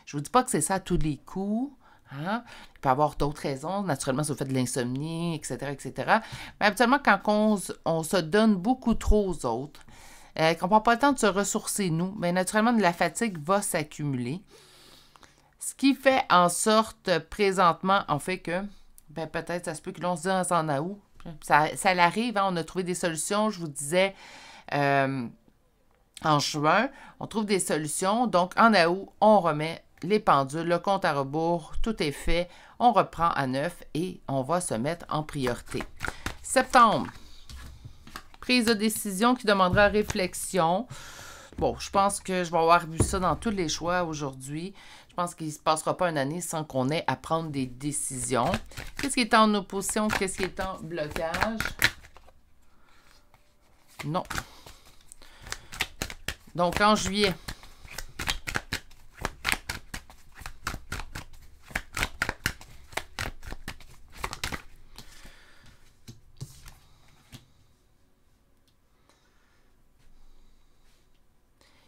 S1: Je ne vous dis pas que c'est ça à tous les coups. Hein? Il peut y avoir d'autres raisons. Naturellement, si vous faites de l'insomnie, etc., etc. Mais habituellement, quand on se donne beaucoup trop aux autres, qu'on ne prend pas le temps de se ressourcer nous, mais naturellement, la fatigue va s'accumuler. Ce qui fait en sorte, présentement, en fait que, ben, peut-être, ça se peut que l'on se dise en août. Ça l'arrive, hein? On a trouvé des solutions, je vous disais, en juin, on trouve des solutions. Donc, en août, on remet les pendules, le compte à rebours, tout est fait. On reprend à neuf et on va se mettre en priorité. Septembre, prise de décision qui demandera réflexion. Bon, je pense que je vais avoir vu ça dans tous les choix aujourd'hui. Je pense qu'il ne se passera pas une année sans qu'on ait à prendre des décisions. Qu'est-ce qui est en opposition? Qu'est-ce qui est en blocage? Non. Donc, en juillet,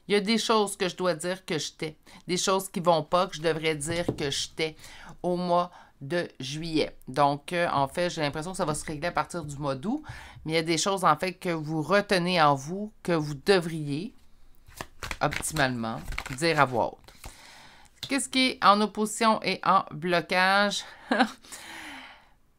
S1: il y a des choses que je dois dire que j'étais, des choses qui ne vont pas, que je devrais dire que j'étais au mois de juillet. Donc, en fait, j'ai l'impression que ça va se régler à partir du mois d'août, mais il y a des choses, en fait, que vous retenez en vous, que vous devriez, optimalement, dire à voix haute. Qu'est-ce qui est en opposition et en blocage?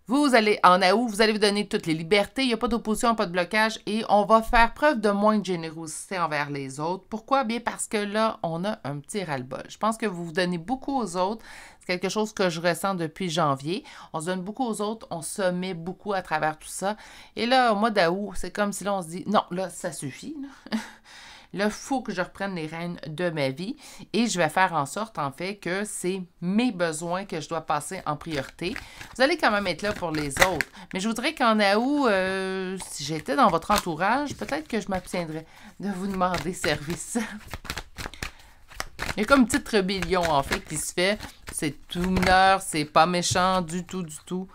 S1: Vous allez, en août, vous allez vous donner toutes les libertés, il n'y a pas d'opposition, pas de blocage et on va faire preuve de moins de générosité envers les autres. Pourquoi? Bien parce que là, on a un petit ras-le-bol. Je pense que vous vous donnez beaucoup aux autres. C'est quelque chose que je ressens depuis janvier. On se donne beaucoup aux autres, on se met beaucoup à travers tout ça. Et là, au mois d'août, c'est comme si là, on se dit, non, là, ça suffit. Là. Là, il faut que je reprenne les rênes de ma vie et je vais faire en sorte, en fait, que c'est mes besoins que je dois passer en priorité. Vous allez quand même être là pour les autres. Mais je voudrais qu'en août, si j'étais dans votre entourage, peut-être que je m'abstiendrais de vous demander service. Il y a comme une petite rébellion, en fait, qui se fait. C'est tout mineur, c'est pas méchant du tout, du tout.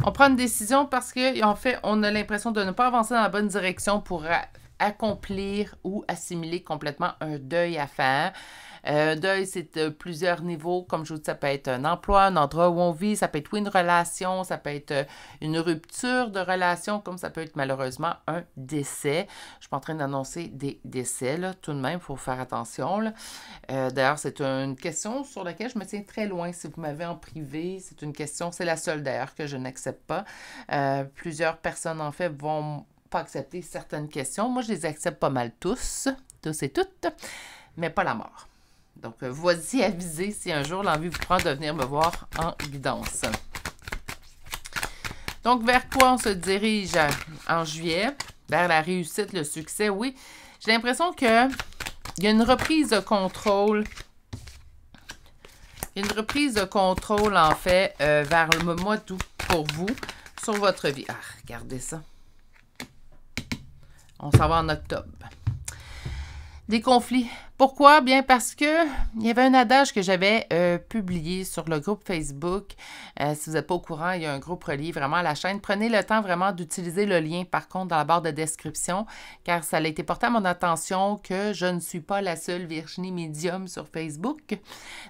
S1: On prend une décision parce qu'en fait, on a l'impression de ne pas avancer dans la bonne direction pour accomplir ou assimiler complètement un deuil à faire. Deuil, c'est plusieurs niveaux. Comme je vous dis, ça peut être un emploi, un endroit où on vit, ça peut être une relation, ça peut être une rupture de relation, comme ça peut être malheureusement un décès. Je suis pas en train d'annoncer des décès, là, tout de même, il faut faire attention. Là. D'ailleurs, c'est une question sur laquelle je me tiens très loin. Si vous m'avez en privé, c'est une question, c'est la seule d'ailleurs que je n'accepte pas. Plusieurs personnes, en fait, vont pas accepter certaines questions. Moi, je les accepte pas mal tous et toutes, mais pas la mort. Donc, voici avisé si un jour l'envie vous prend de venir me voir en guidance. Donc, vers quoi on se dirige en juillet? Vers la réussite, le succès, oui. J'ai l'impression qu'il y a une reprise de contrôle. Il y a une reprise de contrôle, en fait, vers le mois d'août pour vous, sur votre vie. Ah, regardez ça. On s'en va en octobre. Des conflits. Pourquoi? Bien parce que il y avait un adage que j'avais publié sur le groupe Facebook. Si vous n'êtes pas au courant, il y a un groupe relié vraiment à la chaîne. Prenez le temps vraiment d'utiliser le lien, par contre, dans la barre de description, car ça a été porté à mon attention que je ne suis pas la seule Virginie Médium sur Facebook.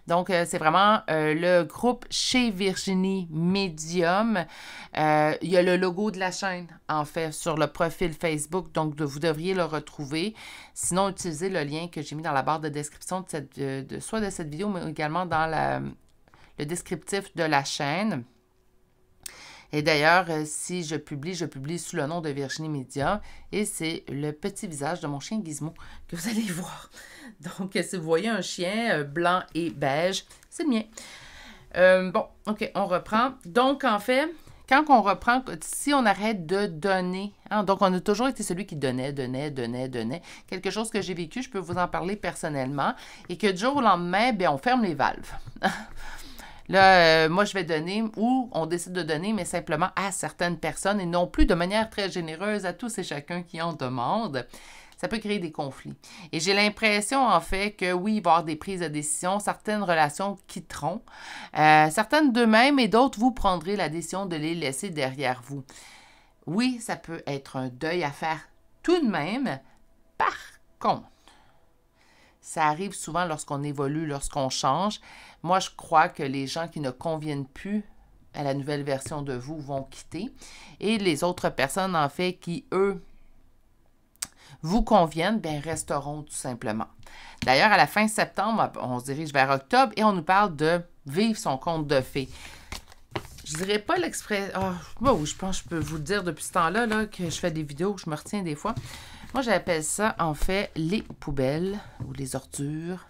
S1: Donc, c'est vraiment le groupe chez Virginie Médium. Il y a le logo de la chaîne, en fait, sur le profil Facebook, donc vous devriez le retrouver. Sinon, utilisez le lien que j'ai mis dans la barre de description soit de cette vidéo, mais également dans le descriptif de la chaîne. Et d'ailleurs, si je publie sous le nom de Virginie Médium, et c'est le petit visage de mon chien Gizmo que vous allez voir. Donc, si vous voyez un chien blanc et beige, c'est le mien. Bon, OK, on reprend. Donc, en fait, quand on reprend, si on arrête de donner, hein, donc on a toujours été celui qui donnait, quelque chose que j'ai vécu, je peux vous en parler personnellement, et que du jour au lendemain, bien, on ferme les valves. Là, moi, je vais donner, ou on décide de donner, mais simplement à certaines personnes, et non plus de manière très généreuse à tous et chacun qui en demande. Ça peut créer des conflits. Et j'ai l'impression, en fait, que oui, il va y avoir des prises de décision, certaines relations quitteront, certaines d'eux-mêmes, et d'autres, vous prendrez la décision de les laisser derrière vous. Oui, ça peut être un deuil à faire tout de même. Par contre, ça arrive souvent lorsqu'on évolue, lorsqu'on change. Moi, je crois que les gens qui ne conviennent plus à la nouvelle version de vous vont quitter. Et les autres personnes, en fait, qui, eux, vous conviennent, bien, resteront tout simplement. D'ailleurs, à la fin septembre, on se dirige vers octobre et on nous parle de vivre son conte de fées. Je dirais pas l'expression... Oh, je pense que je peux vous le dire depuis ce temps-là là, que je fais des vidéos, je me retiens des fois. Moi, j'appelle ça, en fait, les poubelles ou les ordures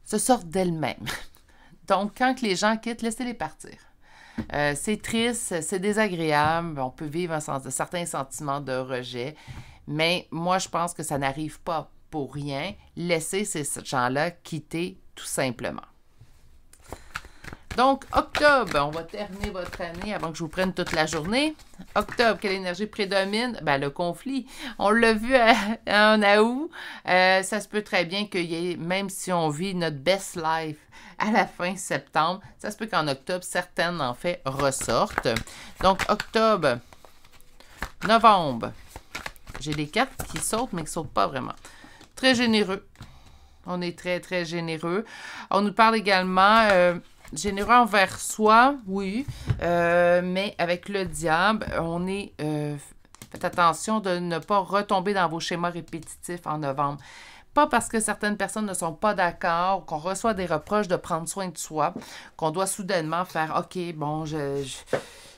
S1: se sortent d'elles-mêmes. Donc, quand les gens quittent, laissez-les partir. C'est triste, c'est désagréable, on peut vivre certains sentiments de rejet, mais moi, je pense que ça n'arrive pas pour rien. Laissez ces gens-là quitter tout simplement. Donc, octobre, on va terminer votre année avant que je vous prenne toute la journée. Octobre, quelle énergie prédomine? Ben, le conflit. On l'a vu en août. Ça se peut très bien qu'il y ait, même si on vit notre best life à la fin septembre, ça se peut qu'en octobre, certaines, en fait, ressortent. Donc, octobre, novembre. J'ai des cartes qui sautent, mais qui ne sautent pas vraiment. Très généreux. On est très, très généreux. On nous parle également... généreux envers soi, oui, mais avec le diable, on est... faites attention de ne pas retomber dans vos schémas répétitifs en novembre. Pas parce que certaines personnes ne sont pas d'accord, qu'on reçoit des reproches de prendre soin de soi, qu'on doit soudainement faire « OK, bon, je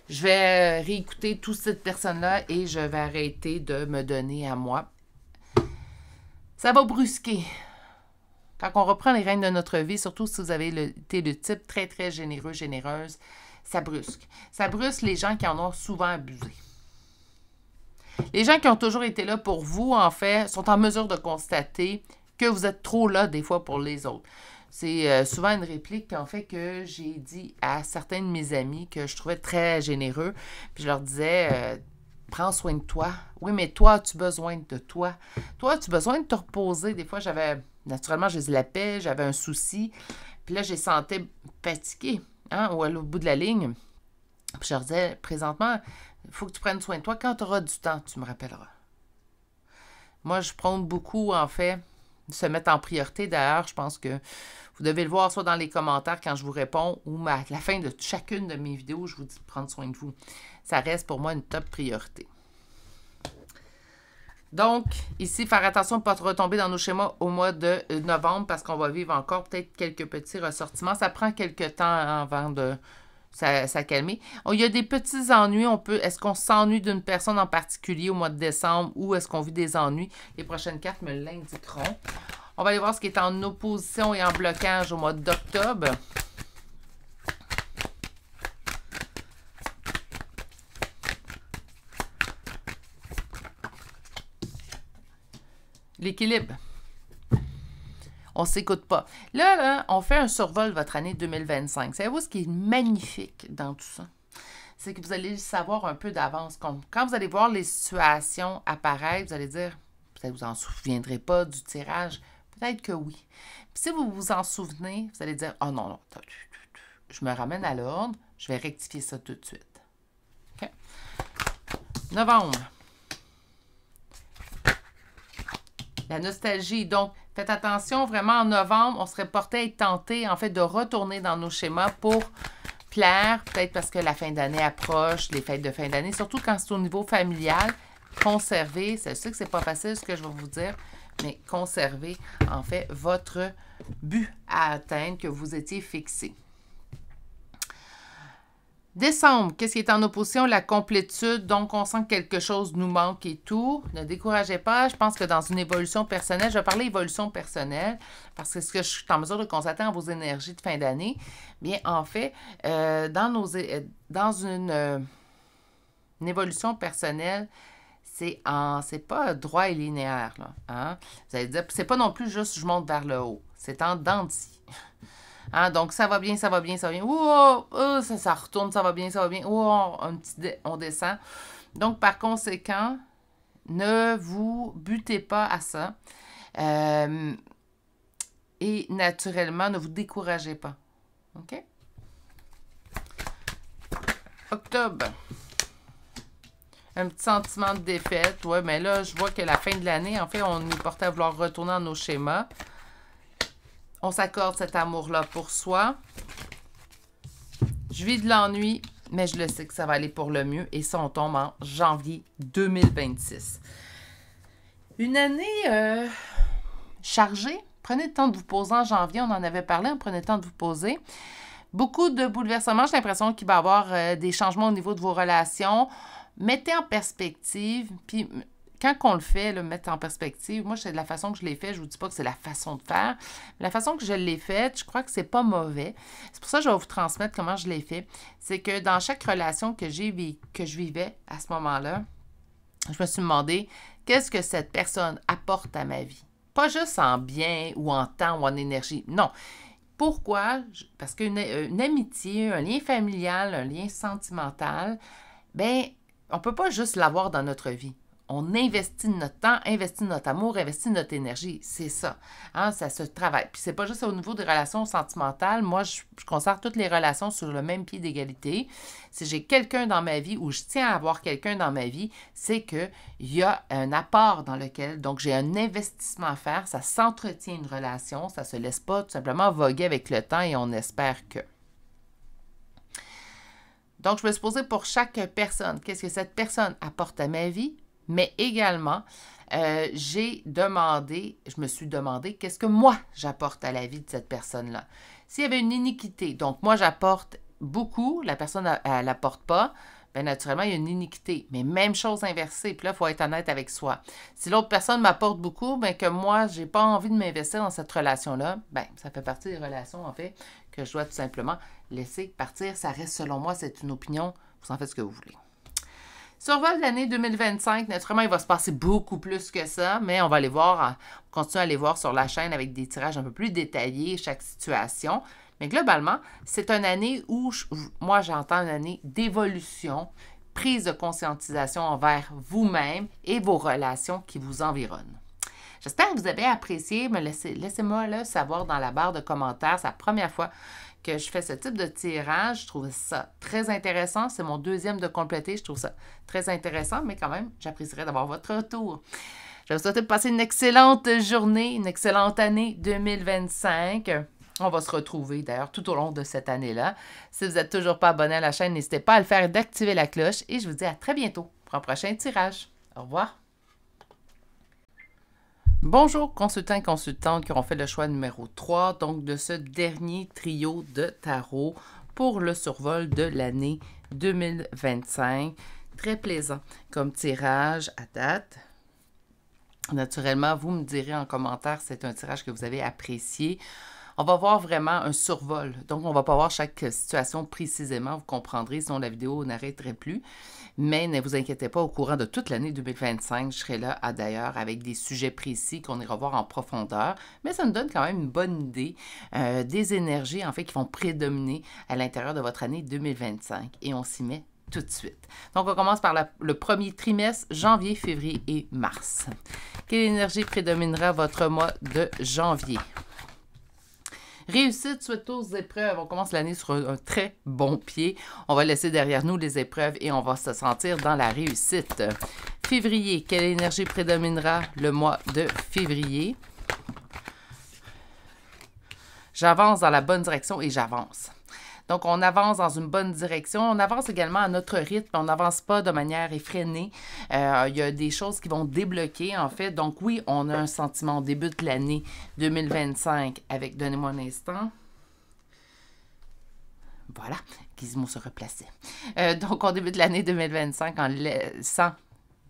S1: vais réécouter toute cette personne-là et je vais arrêter de me donner à moi. » Ça va brusquer. Quand on reprend les rênes de notre vie, surtout si vous avez été de type très, très généreux, généreuse, ça brusque. Ça brusque les gens qui en ont souvent abusé. Les gens qui ont toujours été là pour vous, en fait, sont en mesure de constater que vous êtes trop là, des fois, pour les autres. C'est souvent une réplique, en fait, que j'ai dit à certains de mes amis que je trouvais très généreux. Puis je leur disais... prends soin de toi. Oui, mais toi, as-tu besoin de toi? Toi, as-tu besoin de te reposer? Des fois, naturellement, je les appelais, j'avais un souci. Puis là, je les sentais fatigués, hein, ou au bout de la ligne. Puis je leur disais, présentement, il faut que tu prennes soin de toi. Quand tu auras du temps, tu me rappelleras. Moi, je prône beaucoup, en fait, de se mettre en priorité. D'ailleurs, je pense que vous devez le voir soit dans les commentaires quand je vous réponds ou à la fin de chacune de mes vidéos, je vous dis de prendre soin de vous. Ça reste pour moi une top priorité. Donc, ici, faire attention de ne pas retomber dans nos schémas au mois de novembre parce qu'on va vivre encore peut-être quelques petits ressortiments. Ça prend quelques temps avant de s'accalmer. Il y a des petits ennuis. Est-ce qu'on s'ennuie d'une personne en particulier au mois de décembre ou est-ce qu'on vit des ennuis? Les prochaines cartes me l'indiqueront. On va aller voir ce qui est en opposition et en blocage au mois d'octobre. L'équilibre. On ne s'écoute pas. Là, on fait un survol de votre année 2025. Savez-vous ce qui est magnifique dans tout ça? C'est que vous allez le savoir un peu d'avance. Quand vous allez voir les situations apparaître, vous allez dire, peut-être que vous n'en souviendrez pas du tirage, peut-être que oui. Puis si vous vous en souvenez, vous allez dire, oh non, non, je me ramène à l'ordre, je vais rectifier ça tout de suite. OK? Novembre. La nostalgie. Donc, faites attention, vraiment, en novembre, on serait porté à être tenté, en fait, de retourner dans nos schémas pour plaire, peut-être parce que la fin d'année approche, les fêtes de fin d'année, surtout quand c'est au niveau familial, conserver, c'est sûr que c'est pas facile ce que je vais vous dire, mais conserver, en fait, votre but à atteindre que vous étiez fixé. Décembre, qu'est-ce qui est en opposition? La complétude. Donc, on sent que quelque chose nous manque et tout. Ne découragez pas. Je pense que dans une évolution personnelle, je vais parler évolution personnelle parce que ce que je suis en mesure de constater en vos énergies de fin d'année, bien, en fait, dans une évolution personnelle, c'est pas droit et linéaire, là. Hein? Vous allez dire, c'est pas non plus juste je monte vers le haut. C'est en dents de scie. Hein, donc, ça va bien, ça va bien, ça va bien. Oh, oh, ça retourne, ça va bien, ça va bien. Oh, on descend. Donc, par conséquent, ne vous butez pas à ça. Et naturellement, ne vous découragez pas. OK? Octobre. Un petit sentiment de défaite. Oui, mais là, je vois que la fin de l'année, en fait, on est porté à vouloir retourner dans nos schémas. On s'accorde cet amour-là pour soi. Je vis de l'ennui, mais je le sais que ça va aller pour le mieux. Et ça, on tombe en janvier 2026. Une année chargée. Prenez le temps de vous poser en janvier. On en avait parlé. Prenez le temps de vous poser. Beaucoup de bouleversements. J'ai l'impression qu'il va y avoir des changements au niveau de vos relations. Mettez en perspective. Puis, quand on le fait, le mettre en perspective, moi, c'est de la façon que je l'ai fait. Je ne vous dis pas que c'est la façon de faire. Mais la façon que je l'ai faite, je crois que c'est pas mauvais. C'est pour ça que je vais vous transmettre comment je l'ai fait. C'est que dans chaque relation que je vivais à ce moment-là, je me suis demandé qu'est-ce que cette personne apporte à ma vie. Pas juste en bien ou en temps ou en énergie. Non. Pourquoi? Parce qu'une amitié, un lien familial, un lien sentimental, bien, on ne peut pas juste l'avoir dans notre vie. On investit notre temps, investit notre amour, investit notre énergie. C'est ça. Hein, ça se travaille. Puis c'est pas juste au niveau des relations sentimentales. Moi, je considère toutes les relations sur le même pied d'égalité. Si j'ai quelqu'un dans ma vie ou je tiens à avoir quelqu'un dans ma vie, c'est qu'il y a un apport dans lequel, donc j'ai un investissement à faire. Ça s'entretient une relation. Ça se laisse pas tout simplement voguer avec le temps et on espère que. Donc, je me suis posée pour chaque personne. Qu'est-ce que cette personne apporte à ma vie? Mais également, je me suis demandé qu'est-ce que moi j'apporte à la vie de cette personne-là. S'il y avait une iniquité, donc moi j'apporte beaucoup, la personne elle n'apporte pas, bien naturellement il y a une iniquité. Mais même chose inversée, puis là il faut être honnête avec soi. Si l'autre personne m'apporte beaucoup, bien que moi j'ai pas envie de m'investir dans cette relation-là, bien ça fait partie des relations en fait que je dois tout simplement laisser partir. Ça reste selon moi, c'est une opinion, vous en faites ce que vous voulez. Survol de l'année 2025, naturellement, il va se passer beaucoup plus que ça, mais on va aller voir, on continue à aller voir sur la chaîne avec des tirages un peu plus détaillés, chaque situation. Mais globalement, c'est une année où, moi, j'entends une année d'évolution, prise de conscientisation envers vous-même et vos relations qui vous environnent. J'espère que vous avez apprécié. Laissez-moi là savoir dans la barre de commentaires. C'est la première fois que je fais ce type de tirage. Je trouve ça très intéressant. C'est mon deuxième de compléter. Je trouve ça très intéressant, mais quand même, j'apprécierais d'avoir votre retour. Je vous souhaite de passer une excellente journée, une excellente année 2025. On va se retrouver d'ailleurs tout au long de cette année-là. Si vous n'êtes toujours pas abonné à la chaîne, n'hésitez pas à le faire et d'activer la cloche. Et je vous dis à très bientôt pour un prochain tirage. Au revoir. Bonjour consultants et consultantes qui auront fait le choix numéro 3, donc de ce dernier trio de tarot pour le survol de l'année 2025. Très plaisant comme tirage à date. Naturellement, vous me direz en commentaire si c'est un tirage que vous avez apprécié. On va voir vraiment un survol. Donc, on ne va pas voir chaque situation précisément. Vous comprendrez, sinon la vidéo n'arrêterait plus. Mais ne vous inquiétez pas, au courant de toute l'année 2025, je serai là d'ailleurs avec des sujets précis qu'on ira voir en profondeur. Mais ça nous donne quand même une bonne idée des énergies, en fait, qui vont prédominer à l'intérieur de votre année 2025. Et on s'y met tout de suite. Donc, on commence par le premier trimestre, janvier, février et mars. Quelle énergie prédominera votre mois de janvier? Réussite suite aux épreuves. On commence l'année sur un très bon pied. On va laisser derrière nous les épreuves et on va se sentir dans la réussite. Février, quelle énergie prédominera le mois de février? J'avance dans la bonne direction et j'avance. Donc, on avance dans une bonne direction. On avance également à notre rythme. On n'avance pas de manière effrénée. Il y a des choses qui vont débloquer, en fait. Donc, oui, on a un sentiment. On débute l'année 2025 avec... Donnez-moi un instant. Voilà. Gizmo se replaçait. Donc, on débute l'année 2025 en laissant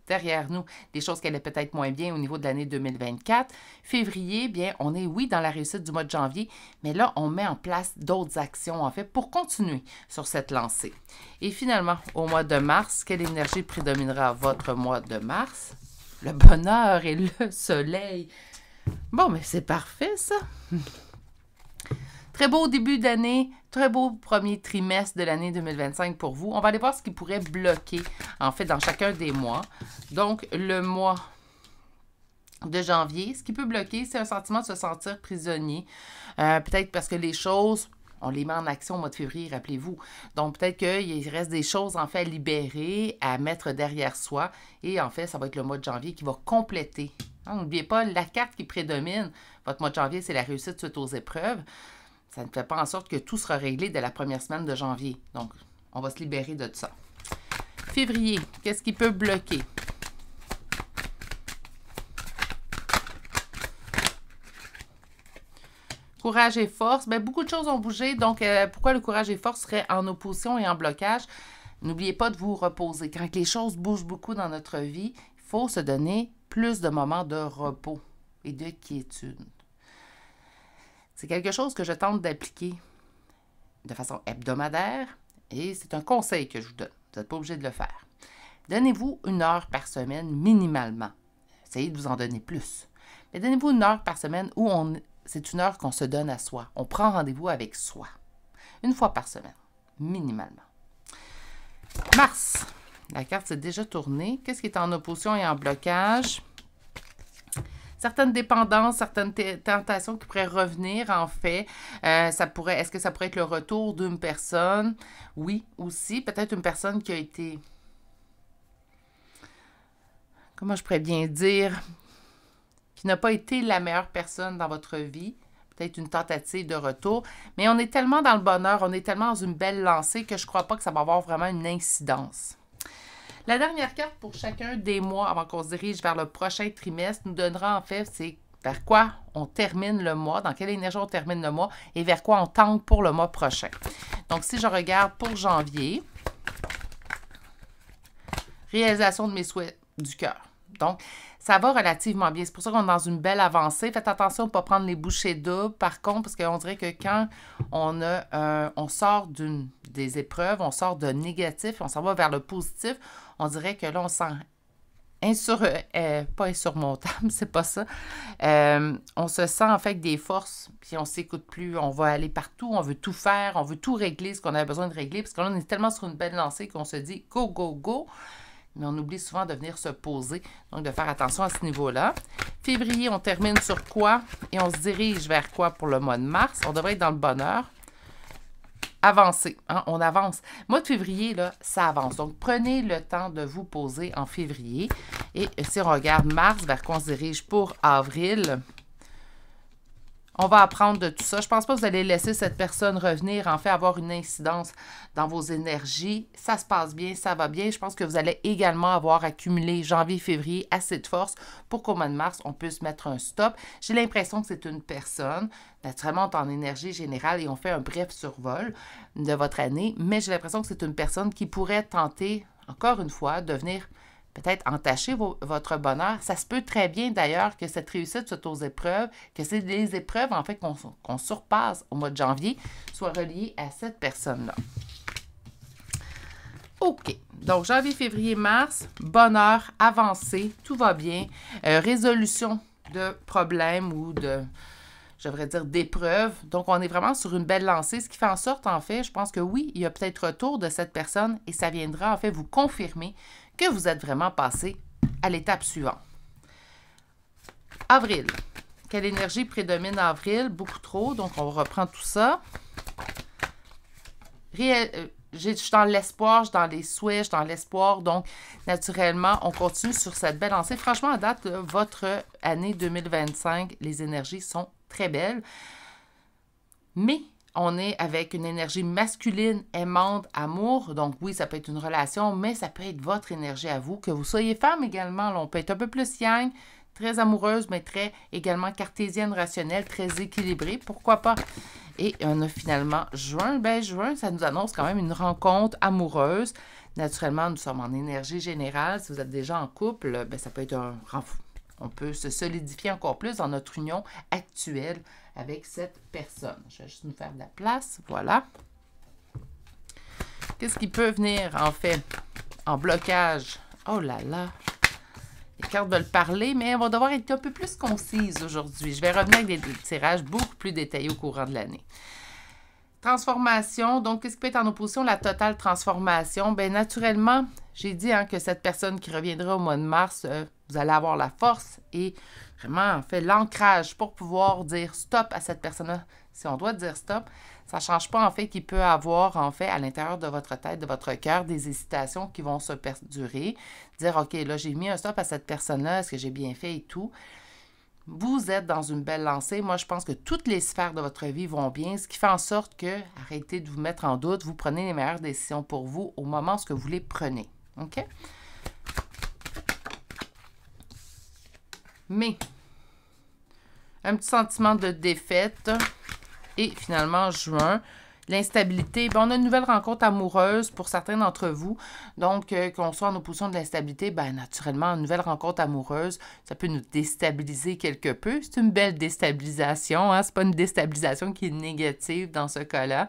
S1: derrière nous des choses qui allaient peut-être moins bien au niveau de l'année 2024. Février, bien, on est, oui, dans la réussite du mois de janvier, mais là, on met en place d'autres actions, en fait, pour continuer sur cette lancée. Et finalement, au mois de mars, quelle énergie prédominera votre mois de mars? Le bonheur et le soleil. Bon, mais c'est parfait, ça. Très beau début d'année, très beau premier trimestre de l'année 2025 pour vous. On va aller voir ce qui pourrait bloquer, en fait, dans chacun des mois. Donc, le mois de janvier, ce qui peut bloquer, c'est un sentiment de se sentir prisonnier. Peut-être parce que les choses, on les met en action au mois de février, rappelez-vous. Donc, peut-être qu'il reste des choses, en fait, à libérer, à mettre derrière soi. Et en fait, ça va être le mois de janvier qui va compléter. N'oubliez pas, la carte qui prédomine, votre mois de janvier, c'est la réussite suite aux épreuves. Ça ne fait pas en sorte que tout sera réglé dès la première semaine de janvier. Donc, on va se libérer de ça. Février, qu'est-ce qui peut bloquer? Courage et force. Bien, beaucoup de choses ont bougé. Donc, pourquoi le courage et force seraient en opposition et en blocage? N'oubliez pas de vous reposer. Quand les choses bougent beaucoup dans notre vie, il faut se donner plus de moments de repos et de quiétude. C'est quelque chose que je tente d'appliquer de façon hebdomadaire et c'est un conseil que je vous donne. Vous n'êtes pas obligé de le faire. Donnez-vous 1 heure par semaine minimalement. Essayez de vous en donner plus. Mais donnez-vous 1 heure par semaine où c'est 1 heure qu'on se donne à soi. On prend rendez-vous avec soi. 1 fois par semaine, minimalement. Mars. La carte s'est déjà tournée. Qu'est-ce qui est en opposition et en blocage? Certaines dépendances, certaines tentations qui pourraient revenir, en fait. Est-ce que ça pourrait être le retour d'une personne? Oui, aussi. Peut-être une personne qui a été... Comment je pourrais bien dire? Qui n'a pas été la meilleure personne dans votre vie. Peut-être une tentative de retour. Mais on est tellement dans le bonheur, on est tellement dans une belle lancée que je ne crois pas que ça va avoir vraiment une incidence. La dernière carte pour chacun des mois avant qu'on se dirige vers le prochain trimestre nous donnera en fait, c'est vers quoi on termine le mois, dans quelle énergie on termine le mois et vers quoi on tente pour le mois prochain. Donc, si je regarde pour janvier, réalisation de mes souhaits du cœur. Donc, ça va relativement bien. C'est pour ça qu'on est dans une belle avancée. Faites attention de ne pas prendre les bouchées doubles, par contre, parce qu'on dirait que quand on sort des épreuves, on sort de négatif, on s'en va vers le positif, on dirait que là, on sent pas insurmontable, c'est pas ça. On se sent en fait avec des forces, puis on s'écoute plus, on va aller partout, on veut tout faire, on veut tout régler, ce qu'on a besoin de régler, parce que là, on est tellement sur une belle lancée qu'on se dit « go, go, go », mais on oublie souvent de venir se poser, donc de faire attention à ce niveau-là. Février, on termine sur quoi? Et on se dirige vers quoi pour le mois de mars? On devrait être dans le bonheur. Avancer, hein? On avance. Mois de février, là, ça avance. Donc, prenez le temps de vous poser en février. Et si on regarde mars, vers quoi on se dirige pour avril, on va apprendre de tout ça. Je ne pense pas que vous allez laisser cette personne revenir, en fait, avoir une incidence dans vos énergies. Ça se passe bien, ça va bien. Je pense que vous allez également avoir accumulé janvier, février assez de force pour qu'au mois de mars, on puisse mettre un stop. J'ai l'impression que c'est une personne. Naturellement, on est en énergie générale et on fait un bref survol de votre année, mais j'ai l'impression que c'est une personne qui pourrait tenter, encore une fois, de venir peut-être entacher votre bonheur. Ça se peut très bien d'ailleurs que cette réussite soit aux épreuves, que c'est les épreuves en fait qu'on surpasse au mois de janvier, soient reliées à cette personne-là. OK. Donc, janvier, février, mars, bonheur, avancé, tout va bien. Résolution de problèmes ou de, je devrais dire, d'épreuves. Donc, on est vraiment sur une belle lancée, ce qui fait en sorte, en fait, je pense que oui, il y a peut-être retour de cette personne et ça viendra, en fait, vous confirmer que vous êtes vraiment passé à l'étape suivante. Avril. Quelle énergie prédomine en avril? Beaucoup trop, donc on reprend tout ça. Je suis dans l'espoir, je suis dans les souhaits, je suis dans l'espoir. Donc, naturellement, on continue sur cette belle lancée. Franchement, à date, votre année 2025, les énergies sont très belles. Mais on est avec une énergie masculine, aimante, amour. Donc, oui, ça peut être une relation, mais ça peut être votre énergie à vous. Que vous soyez femme également, là, on peut être un peu plus yang, très amoureuse, mais très également cartésienne, rationnelle, très équilibrée. Pourquoi pas? Et on a finalement juin. Ben, juin, ça nous annonce quand même une rencontre amoureuse. Naturellement, nous sommes en énergie générale. Si vous êtes déjà en couple, ben, ça peut être un renfort. On peut se solidifier encore plus dans notre union actuelle avec cette personne. Je vais juste nous faire de la place. Voilà. Qu'est-ce qui peut venir, en fait, en blocage? Oh là là! Les cartes veulent parler, mais on va devoir être un peu plus concise aujourd'hui. Je vais revenir avec des tirages beaucoup plus détaillés au courant de l'année. Transformation. Donc, qu'est-ce qui peut être en opposition? La totale transformation. Bien, naturellement, j'ai dit que cette personne qui reviendra au mois de mars, vous allez avoir la force et vraiment, en fait, l'ancrage pour pouvoir dire stop à cette personne-là. Si on doit dire stop, ça ne change pas, en fait, qu'il peut avoir, en fait, à l'intérieur de votre tête, de votre cœur, des hésitations qui vont se perdurer. Dire, OK, là, j'ai mis un stop à cette personne-là, est-ce que j'ai bien fait et tout? Vous êtes dans une belle lancée. Moi, je pense que toutes les sphères de votre vie vont bien, ce qui fait en sorte que, arrêtez de vous mettre en doute, vous prenez les meilleures décisions pour vous au moment où vous les prenez. OK? Mais, un petit sentiment de défaite. Et finalement, juin, l'instabilité. Bien, on a une nouvelle rencontre amoureuse pour certains d'entre vous. Donc, qu'on soit en opposition de l'instabilité, bien, naturellement, une nouvelle rencontre amoureuse, ça peut nous déstabiliser quelque peu. C'est une belle déstabilisation, hein? C'est pas une déstabilisation qui est négative dans ce cas-là.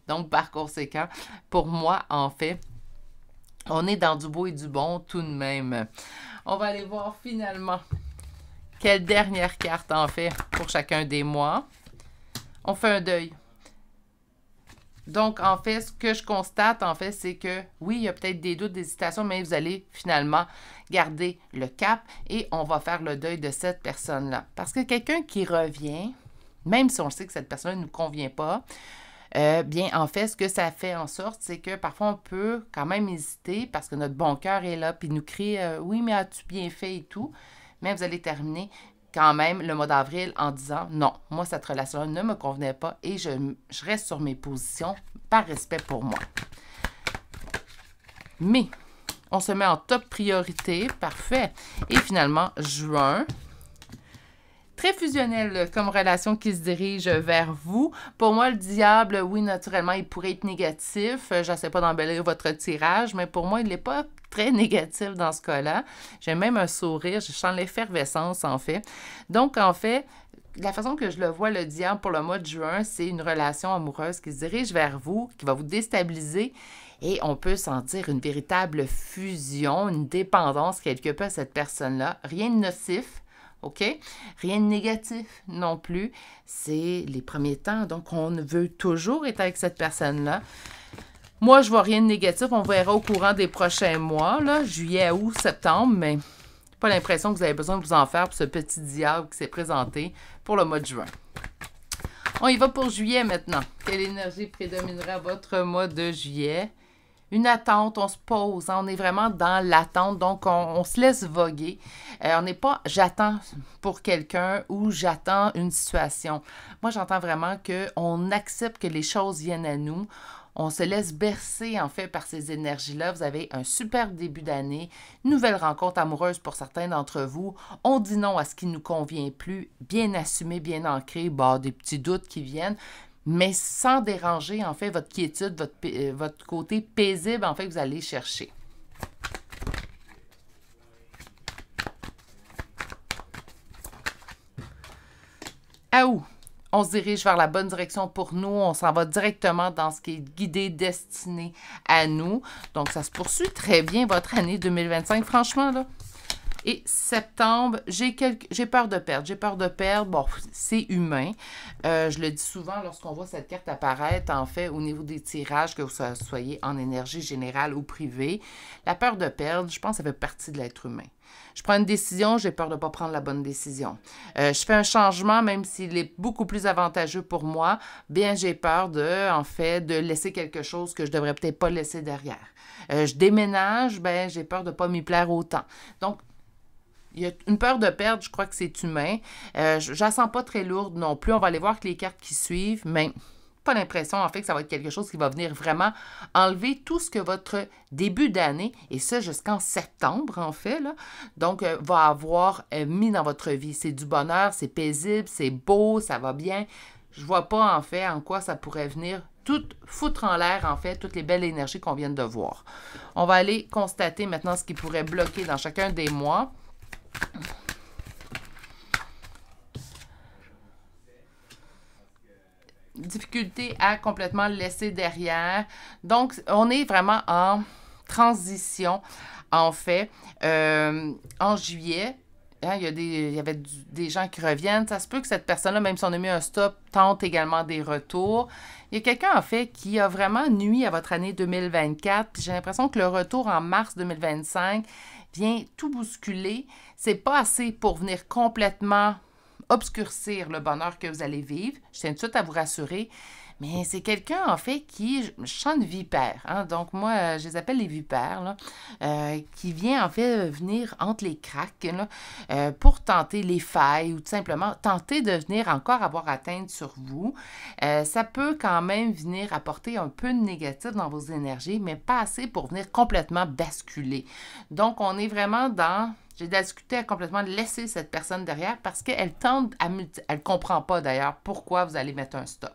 S1: Donc, par conséquent, pour moi, en fait, on est dans du beau et du bon tout de même. On va aller voir finalement quelle dernière carte, en fait, pour chacun des mois. On fait un deuil. Donc, en fait, ce que je constate, en fait, c'est que, oui, il y a peut-être des doutes, des hésitations, mais vous allez finalement garder le cap et on va faire le deuil de cette personne-là. Parce que quelqu'un qui revient, même si on sait que cette personne ne nous convient pas, bien, en fait, ce que ça fait en sorte, c'est que parfois, on peut quand même hésiter parce que notre bon cœur est là, puis nous crie « Oui, mais as-tu bien fait? » et tout. Mais vous allez terminer quand même le mois d'avril en disant « Non, moi, cette relation-là ne me convenait pas et je reste sur mes positions par respect pour moi. » Mais, on se met en top priorité. Parfait. Et finalement, juin. Très fusionnel comme relation qui se dirige vers vous. Pour moi, le diable, oui, naturellement, il pourrait être négatif. Je ne sais pas d'embellir votre tirage, mais pour moi, il n'est pas très négatif dans ce cas-là. J'ai même un sourire, je sens l'effervescence, en fait. Donc, en fait, la façon que je le vois, le diable, pour le mois de juin, c'est une relation amoureuse qui se dirige vers vous, qui va vous déstabiliser. Et on peut sentir une véritable fusion, une dépendance quelque peu à cette personne-là. Rien de nocif. OK? Rien de négatif non plus. C'est les premiers temps. Donc, on veut toujours être avec cette personne-là. Moi, je vois rien de négatif. On verra au courant des prochains mois, là, juillet, août, septembre, mais j'ai pas l'impression que vous avez besoin de vous en faire pour ce petit diable qui s'est présenté pour le mois de juin. On y va pour juillet maintenant. Quelle énergie prédominera votre mois de juillet? Une attente, on se pose, hein, on est vraiment dans l'attente, donc on se laisse voguer. On n'est pas « j'attends pour quelqu'un » ou « j'attends une situation ». Moi, j'entends vraiment qu'on accepte que les choses viennent à nous. On se laisse bercer, en fait, par ces énergies-là. Vous avez un super début d'année, nouvelle rencontre amoureuse pour certains d'entre vous. On dit non à ce qui ne nous convient plus, bien assumé, bien ancré, des petits doutes qui viennent, mais sans déranger, en fait, votre quiétude, votre côté paisible, en fait, que vous allez chercher. À août, on se dirige vers la bonne direction pour nous. On s'en va directement dans ce qui est guidé, destiné à nous. Donc, ça se poursuit très bien, votre année 2025, franchement, là. Et septembre, j'ai peur de perdre. J'ai peur de perdre. Bon, c'est humain. Je le dis souvent lorsqu'on voit cette carte apparaître, en fait, au niveau des tirages, que vous soyez en énergie générale ou privée. La peur de perdre, je pense que ça fait partie de l'être humain. Je prends une décision, j'ai peur de ne pas prendre la bonne décision. Je fais un changement, même s'il est beaucoup plus avantageux pour moi, bien j'ai peur en fait, de laisser quelque chose que je devrais peut-être pas laisser derrière. Je déménage, ben j'ai peur de ne pas m'y plaire autant. Donc, il y a une peur de perdre, je crois que c'est humain. Je ne la sens pas très lourde non plus. On va aller voir avec les cartes qui suivent, mais pas l'impression, en fait, que ça va être quelque chose qui va venir vraiment enlever tout ce que votre début d'année, et ça jusqu'en septembre, en fait, là, donc, va avoir mis dans votre vie. C'est du bonheur, c'est paisible, c'est beau, ça va bien. Je vois pas, en fait, en quoi ça pourrait venir tout foutre en l'air, en fait, toutes les belles énergies qu'on vient de voir. On va aller constater maintenant ce qui pourrait bloquer dans chacun des mois. Difficulté à complètement laisser derrière. Donc, on est vraiment en transition, en fait. En juillet, hein, il y avait des gens qui reviennent. Ça se peut que cette personne-là, même si on a mis un stop, tente également des retours. Il y a quelqu'un, en fait, qui a vraiment nui à votre année 2024. Puis j'ai l'impression que le retour en mars 2025 vient tout bousculer. C'est pas assez pour venir complètement obscurcir le bonheur que vous allez vivre. Je tiens tout de suite à vous rassurer. Mais c'est quelqu'un, en fait, je sens une vipère. Hein? Donc, moi, je les appelle les vipères, là, qui vient, en fait, venir entre les cracks là, pour tenter les failles ou tout simplement tenter de venir encore avoir atteinte sur vous. Ça peut quand même venir apporter un peu de négatif dans vos énergies, mais pas assez pour venir complètement basculer. Donc, on est vraiment dans... J'ai discuté à complètement laisser cette personne derrière parce qu'elle tente à elle ne comprend pas d'ailleurs pourquoi vous allez mettre un stop.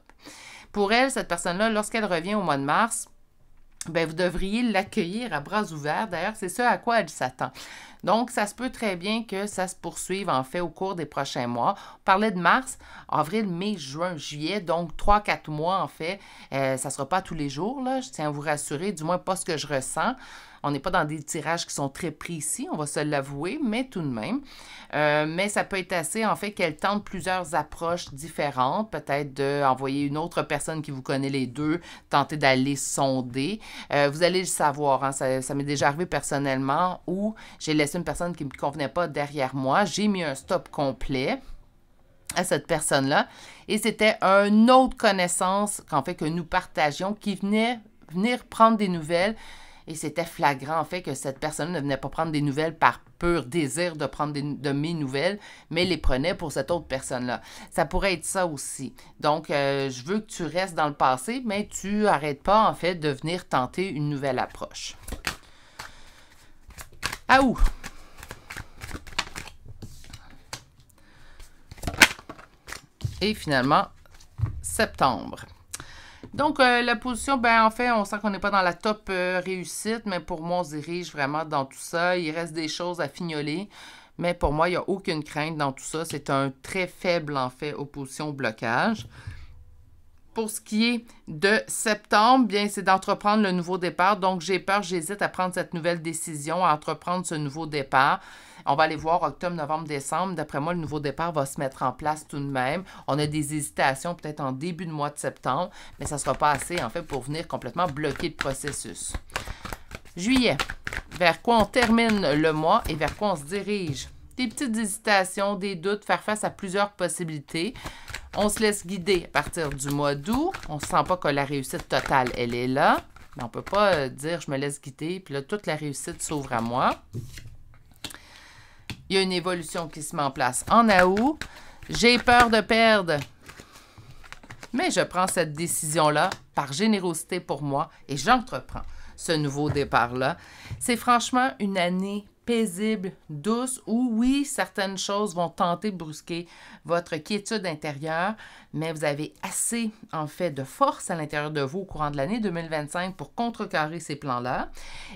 S1: Pour elle, cette personne-là, lorsqu'elle revient au mois de mars, bien, vous devriez l'accueillir à bras ouverts. D'ailleurs, c'est ce à quoi elle s'attend. Donc, ça se peut très bien que ça se poursuive, en fait, au cours des prochains mois. On parlait de mars, avril, mai, juin, juillet, donc 3-4 mois, en fait. Ça ne sera pas tous les jours, là. Je tiens à vous rassurer, du moins pas ce que je ressens. On n'est pas dans des tirages qui sont très précis, on va se l'avouer, mais tout de même. Mais ça peut être assez, en fait, qu'elle tente plusieurs approches différentes, peut-être d'envoyer une autre personne qui vous connaît les deux, tenter d'aller sonder. Vous allez le savoir, hein, ça m'est déjà arrivé personnellement où j'ai laissé une personne qui ne me convenait pas derrière moi. J'ai mis un stop complet à cette personne-là et c'était une autre connaissance qu'en fait que nous partagions qui venait venir prendre des nouvelles. Et c'était flagrant, en fait, que cette personne ne venait pas prendre des nouvelles par pur désir de prendre de mes nouvelles, mais les prenait pour cette autre personne-là. Ça pourrait être ça aussi. Donc, je veux que tu restes dans le passé, mais tu n'arrêtes pas, en fait, de venir tenter une nouvelle approche. À où? Et finalement, septembre. Donc, la position, ben en fait, on sent qu'on n'est pas dans la top réussite, mais pour moi, on se dirige vraiment dans tout ça. Il reste des choses à fignoler, mais pour moi, il n'y a aucune crainte dans tout ça. C'est un très faible, en fait, opposition au blocage. Pour ce qui est de septembre, bien, c'est d'entreprendre le nouveau départ. Donc, j'ai peur, j'hésite à prendre cette nouvelle décision, à entreprendre ce nouveau départ. On va aller voir octobre, novembre, décembre. D'après moi, le nouveau départ va se mettre en place tout de même. On a des hésitations peut-être en début de mois de septembre, mais ça ne sera pas assez, en fait, pour venir complètement bloquer le processus. Juillet, vers quoi on termine le mois et vers quoi on se dirige. Des petites hésitations, des doutes, faire face à plusieurs possibilités. On se laisse guider à partir du mois d'août. On ne sent pas que la réussite totale, elle est là. Mais on ne peut pas dire je me laisse guider, puis là, toute la réussite s'ouvre à moi. Il y a une évolution qui se met en place en août. J'ai peur de perdre. Mais je prends cette décision-là par générosité pour moi et j'entreprends ce nouveau départ-là. C'est franchement une année paisible, douce, où oui, certaines choses vont tenter de brusquer votre quiétude intérieure, mais vous avez assez, en fait, de force à l'intérieur de vous au courant de l'année 2025 pour contrecarrer ces plans-là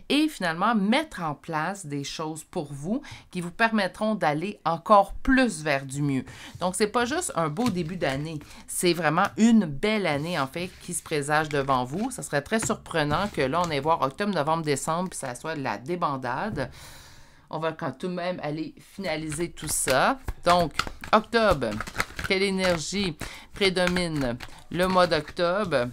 S1: et finalement mettre en place des choses pour vous qui vous permettront d'aller encore plus vers du mieux. Donc, c'est pas juste un beau début d'année, c'est vraiment une belle année, en fait, qui se présage devant vous. Ça serait très surprenant que là, on ait voir octobre, novembre, décembre, puis ça soit de la débandade. On va quand tout de même aller finaliser tout ça. Donc, octobre, quelle énergie prédomine le mois d'octobre?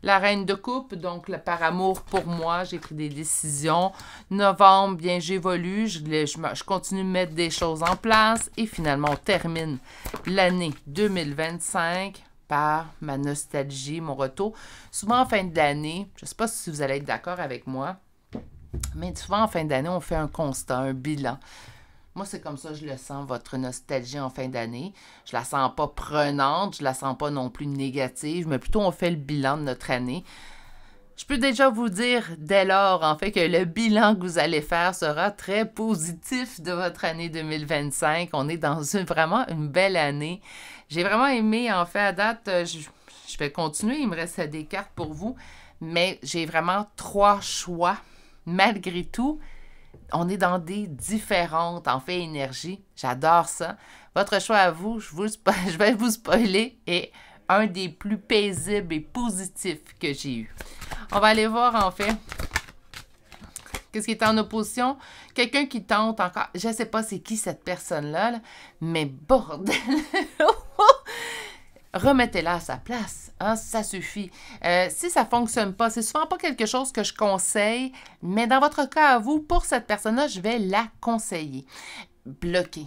S1: La reine de coupe, donc le par amour pour moi, j'ai pris des décisions. Novembre, bien j'évolue, je continue de mettre des choses en place. Et finalement, on termine l'année 2025 par ma nostalgie, mon retour. Souvent en fin d'année, je ne sais pas si vous allez être d'accord avec moi, mais souvent, en fin d'année, on fait un constat, un bilan. Moi, c'est comme ça que je le sens, votre nostalgie en fin d'année. Je la sens pas prenante, je la sens pas non plus négative, mais plutôt on fait le bilan de notre année. Je peux déjà vous dire dès lors, en fait, que le bilan que vous allez faire sera très positif de votre année 2025. On est dans vraiment une belle année. J'ai vraiment aimé, en fait, à date, je vais continuer, il me reste des cartes pour vous, mais j'ai vraiment 3 choix. Malgré tout, on est dans des différentes, en fait, énergies. J'adore ça. Votre choix à vous, je vais vous spoiler, est un des plus paisibles et positifs que j'ai eu. On va aller voir, en fait, qu'est-ce qui est en opposition. Quelqu'un qui tente encore, je ne sais pas c'est qui cette personne-là, là, mais bordel! Remettez-la à sa place, hein, ça suffit. Si ça ne fonctionne pas, c'est souvent pas quelque chose que je conseille, mais dans votre cas à vous, pour cette personne-là, je vais la conseiller. Bloquer.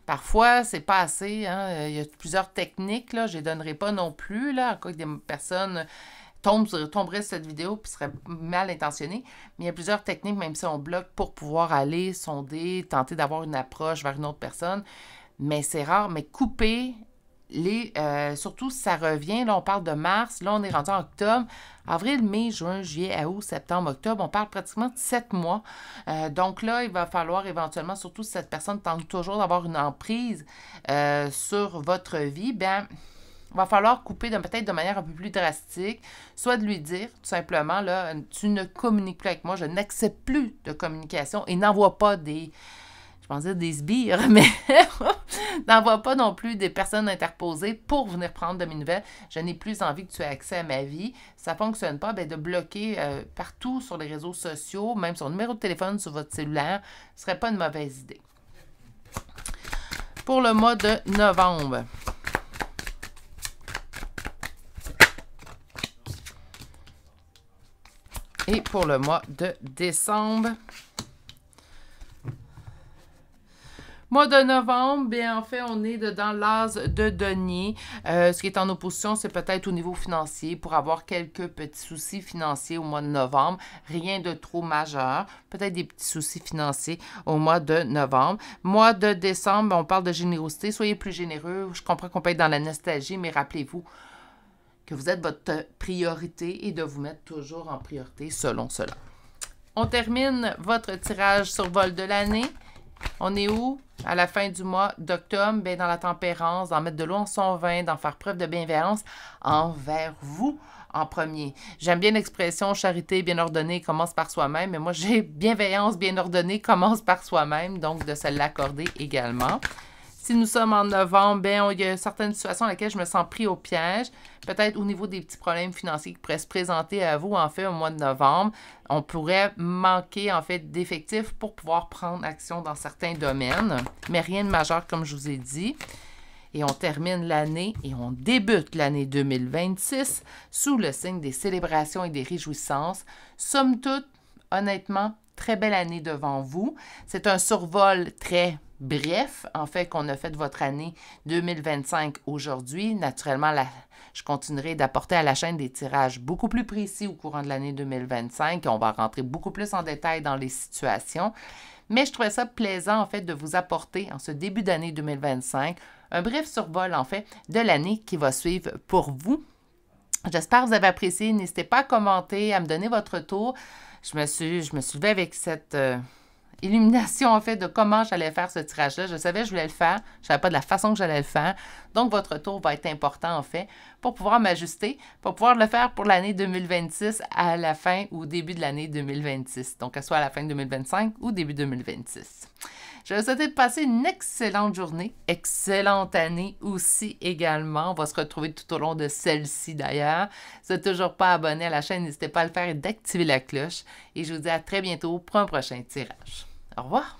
S1: Parfois, c'est pas assez, hein, il y a plusieurs techniques, là, je ne les donnerai pas non plus, là, à quoi que des personnes tomberaient sur cette vidéo et seraient mal intentionnées, mais il y a plusieurs techniques, même si on bloque, pour pouvoir aller sonder, tenter d'avoir une approche vers une autre personne, mais c'est rare, mais couper... surtout si ça revient, là on parle de mars, là on est rendu en octobre, avril, mai, juin, juillet, août, septembre, octobre, on parle pratiquement de 7 mois. Donc là, il va falloir éventuellement, surtout si cette personne tente toujours d'avoir une emprise sur votre vie, bien, il va falloir couper peut-être de manière un peu plus drastique, soit de lui dire tout simplement, là, tu ne communiques plus avec moi, je n'accepte plus de communication et n'envoie pas des... Je pensais des sbires, mais n'envoie pas non plus des personnes interposées pour venir prendre de mes nouvelles. Je n'ai plus envie que tu aies accès à ma vie. Ça ne fonctionne pas, bien, de bloquer partout sur les réseaux sociaux, même son numéro de téléphone sur votre cellulaire, ce ne serait pas une mauvaise idée. Pour le mois de novembre. Et pour le mois de décembre. Mois de novembre, bien en fait, on est dans l'as de denier. Ce qui est en opposition, c'est peut-être au niveau financier pour avoir quelques petits soucis financiers au mois de novembre. Rien de trop majeur. Peut-être des petits soucis financiers au mois de novembre. Mois de décembre, on parle de générosité. Soyez plus généreux. Je comprends qu'on peut être dans la nostalgie, mais rappelez-vous que vous êtes votre priorité et de vous mettre toujours en priorité selon cela. On termine votre tirage sur vol de l'année. On est où? À la fin du mois d'octobre, bien dans la tempérance, d'en mettre de l'eau en son vin, d'en faire preuve de bienveillance envers vous en premier. J'aime bien l'expression charité bien ordonnée commence par soi-même, mais moi j'ai bienveillance bien ordonnée commence par soi-même, donc de se l'accorder également. Si nous sommes en novembre, bien, il y a certaines situations dans lesquelles je me sens pris au piège. Peut-être au niveau des petits problèmes financiers qui pourraient se présenter à vous, en fait, au mois de novembre. On pourrait manquer, en fait, d'effectifs pour pouvoir prendre action dans certains domaines. Mais rien de majeur, comme je vous ai dit. Et on termine l'année et on débute l'année 2026 sous le signe des célébrations et des réjouissances. Somme toute, honnêtement, très belle année devant vous. C'est un survol très bref, en fait, qu'on a fait de votre année 2025 aujourd'hui. Naturellement, je continuerai d'apporter à la chaîne des tirages beaucoup plus précis au courant de l'année 2025. On va rentrer beaucoup plus en détail dans les situations. Mais je trouvais ça plaisant, en fait, de vous apporter, en ce début d'année 2025, un bref survol, en fait, de l'année qui va suivre pour vous. J'espère que vous avez apprécié. N'hésitez pas à commenter, à me donner votre retour. Je me suis levée avec cette illumination, en fait, de comment j'allais faire ce tirage-là. Je savais que je voulais le faire. Je ne savais pas de la façon que j'allais le faire. Donc, votre retour va être important, en fait, pour pouvoir m'ajuster, pour pouvoir le faire pour l'année 2026 à la fin ou début de l'année 2026. Donc, soit à la fin de 2025 ou début 2026. Je vais vous souhaiter de passer une excellente journée, excellente année aussi également. On va se retrouver tout au long de celle-ci d'ailleurs. Si vous n'êtes toujours pas abonné à la chaîne, n'hésitez pas à le faire et d'activer la cloche. Et je vous dis à très bientôt pour un prochain tirage. Au revoir!